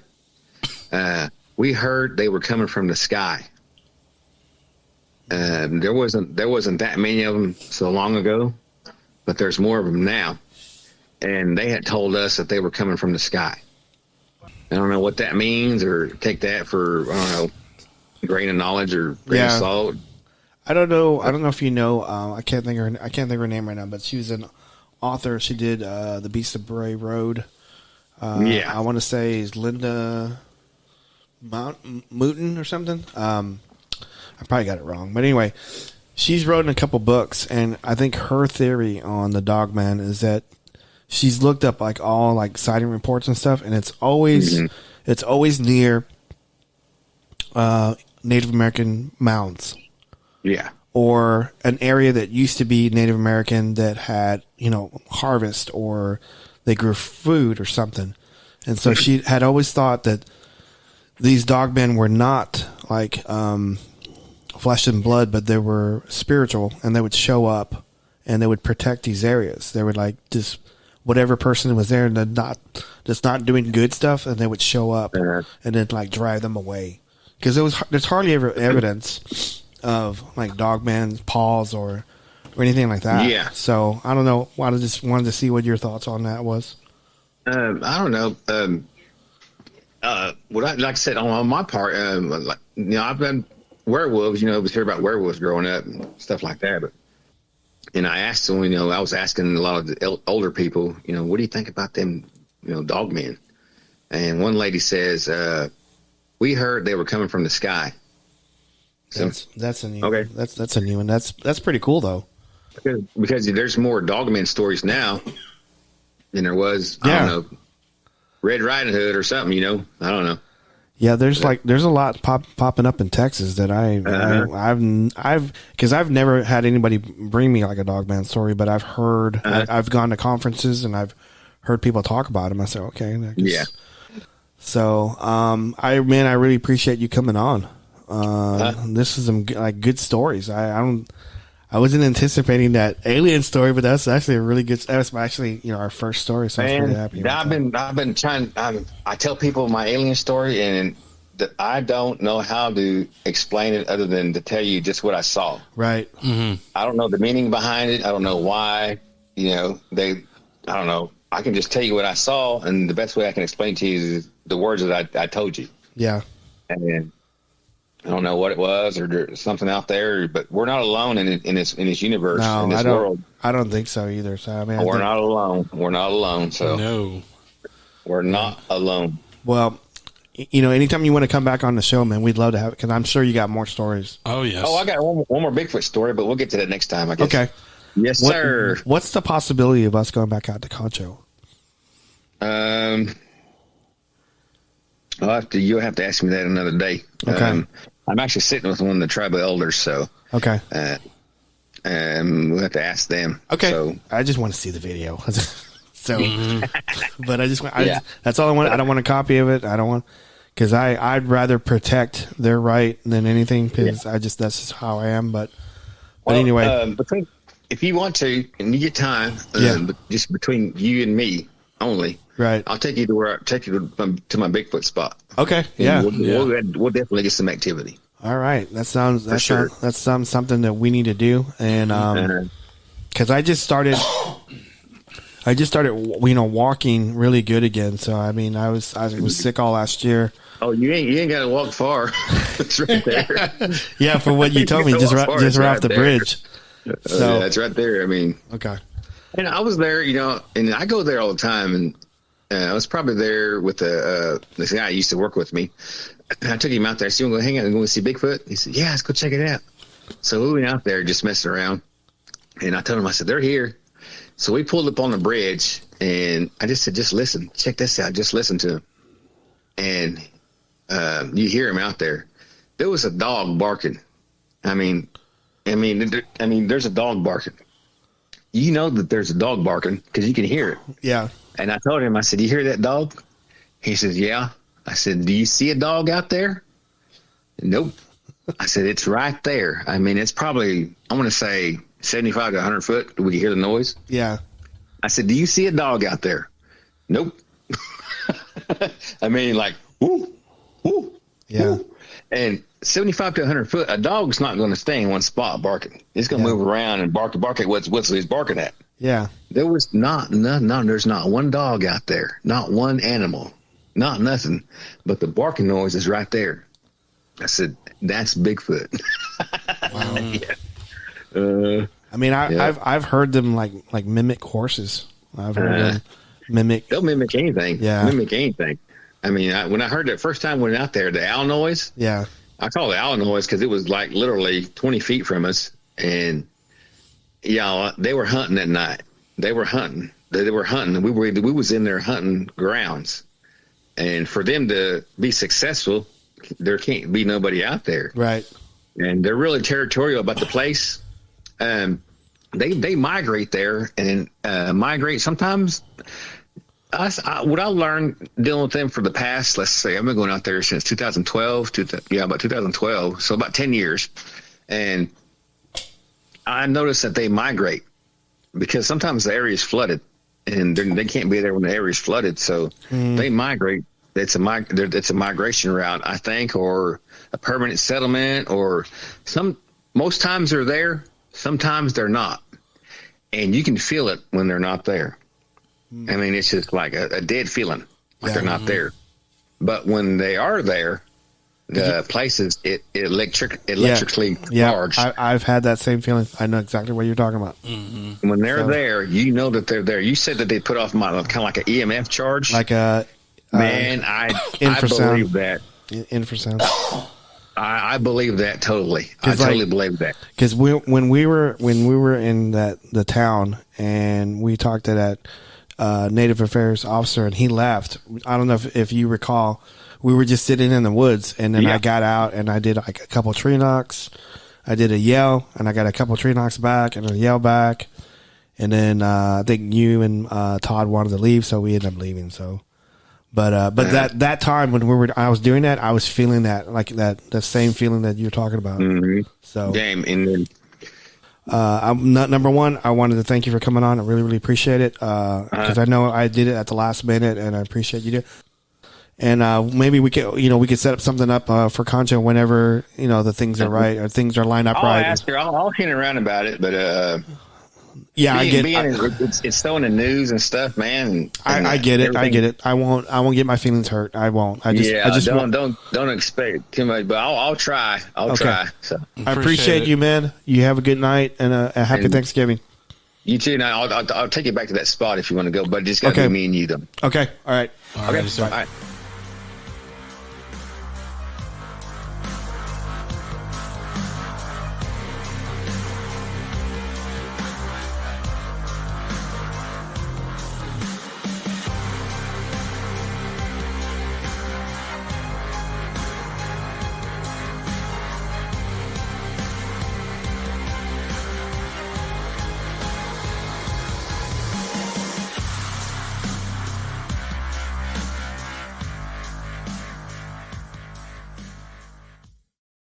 we heard they were coming from the sky. There wasn't that many of them so long ago, but there's more of them now. And they had told us that they were coming from the sky. I don't know what that means, or take that for, I don't know, grain of knowledge or grain of salt. I don't know. I don't know if you know. I can't think of her name right now, but she was an author. She did The Beast of Bray Road. I want to say is Linda Mouton or something. I probably got it wrong, but anyway, she's written a couple books, and I think her theory on the Dogman is that she's looked up like all like sighting reports and stuff, and it's always near Native American mounds. Yeah. Or an area that used to be Native American that had, harvest, or they grew food or something. And so she had always thought that these dogmen were not like flesh and blood, but they were spiritual, and they would show up and they would protect these areas. They would like just whatever person was there and not doing good stuff, and they would show up and then like drive them away. Because there's hardly ever evidence of like dogman's paws or anything like that. Yeah. So I don't know. I just wanted to see what your thoughts on that was. I don't know. Like I said, on my part, I've been werewolves. Was hear about werewolves growing up and stuff like that. And I asked them. I was asking a lot of the older people. What do you think about them? Dogmen. And one lady says, "We heard they were coming from the sky." So, that's a new. Okay. That's a new one. That's pretty cool though. Because there's more dogman stories now than there was. I don't know, Red Riding Hood or something. I don't know. Yeah, there's a lot popping up in Texas that I've never had anybody bring me like a dogman story, but I've heard. I've gone to conferences and I've heard people talk about them. I said, okay, yeah. So, I really appreciate you coming on. This is some good stories. I wasn't anticipating that alien story, but that's actually a really good. That's actually our first story. So I'm really happy. I've been trying. I tell people my alien story, and I don't know how to explain it other than to tell you just what I saw. Right. Mm-hmm. I don't know the meaning behind it. I don't know why. I don't know. I can just tell you what I saw, and the best way I can explain to you is the words that I told you. Yeah. And I don't know what it was, or there's something out there, but we're not alone in this universe, in this world. I don't think so either. So we're not alone. We're not alone. So no, we're not alone. Well, anytime you want to come back on the show, man, we'd love to have it, because I'm sure you got more stories. Oh yes. Oh, I got one more Bigfoot story, but we'll get to that next time, I guess. Okay. Yes, sir. What's the possibility of us going back out to Concho? You'll have to ask me that another day. Okay. I'm actually sitting with one of the tribal elders, so okay. We'll have to ask them. Okay. So I just want to see the video. So, but Yeah. that's all I want. I don't want a copy of it. I don't want, because I'd rather protect their right than anything, because that's just how I am. But anyway, if you want to and you get time, just between you and me only. Right. I'll take you to to my Bigfoot spot. Okay. Yeah. We'll definitely get some activity. All right. That sounds something that we need to do. And because I just started walking really good again. So I was sick all last year. Oh, you ain't got to walk far. It's right there. Yeah, for what you told me, just right off the bridge. So yeah, it's right there. Okay. And I was there, and I go there all the time, and I was probably there with this guy who used to work with me. I took him out there. I said, "You want to go hang out and go see Bigfoot?" He said, "Yeah, let's go check it out." So we went out there just messing around, and I told him, I said, "They're here." So we pulled up on the bridge, and I just said, "Just listen, check this out. Just listen to him." And you hear him out there. There was a dog barking. And I mean, there's a dog barking. You know that there's a dog barking because you can hear it. Yeah. And I told him, I said, "You hear that dog?" He says, "Yeah." I said, "Do you see a dog out there?" "Nope." I said, "It's right there." I mean, it's probably, I want to say 75 to 100 foot. We can hear the noise. Yeah. I said, "Do you see a dog out there?" "Nope." I mean, like, whoo, whoo, Yeah. whoo. And 75 to 100 foot, a dog's not going to stay in one spot barking. It's going to move around and bark at what he's barking at. Yeah. There was there's not one dog out there, not one animal, not nothing, but the barking noise is right there. I said, "That's Bigfoot." Wow. I mean, I've heard them like mimic horses. I've heard them mimic. They'll mimic anything. Yeah. Mimic anything. I mean, when I heard that first time we went out there, the owl noise. Yeah. I call it owl noise because it was like literally 20 feet from us, and they were hunting at night. They were hunting. They were hunting. We was in their hunting grounds, and for them to be successful, there can't be nobody out there. Right. And they're really territorial about the place. They migrate there and migrate sometimes. What I learned dealing with them for the past, let's say, I've been going out there since 2012, about 2012, so about 10 years. And I noticed that they migrate because sometimes the area is flooded and they can't be there when the area is flooded. So they migrate. It's a migration route, I think, or a permanent settlement, or most times they're there, sometimes they're not. And you can feel it when they're not there. I mean, it's just like a dead feeling, like they're not there. But when they are there, the places electrically charged. I've had that same feeling. I know exactly what you're talking about. Mm-hmm. When they're there, you know that they're there. You said that they put off kind of like an EMF charge, like a man. I believe that. Infrasound. I believe that totally. I totally believe that. Because when we were in the town and we talked to that Native Affairs officer and he left. I don't know if you recall, we were just sitting in the woods and then I got out and I did like a couple tree knocks. I did a yell and I got a couple tree knocks back and a yell back. And then I think you and Todd wanted to leave, so we ended up leaving. So, but that time when I was doing that, I was feeling that like that same feeling that you're talking about. Mm-hmm. So, damn, and then. Number one, I wanted to thank you for coming on. I really, really appreciate it. Cause I know I did it at the last minute and I appreciate you. And, maybe we could set up something up, for Concho whenever, the things are right or things are lined up right. I'll ask her. I'll hint around about it, but, yeah, it's so in the news and stuff, man. And I get it. I get it. I won't get my feelings hurt. I won't. I just don't expect too much, but I'll try. I'll try. So I appreciate you, man. You have a good night and a happy Thanksgiving. You too. Now I'll take you back to that spot if you want to go, but just gotta be me and you though. Okay. All right. All right. All right.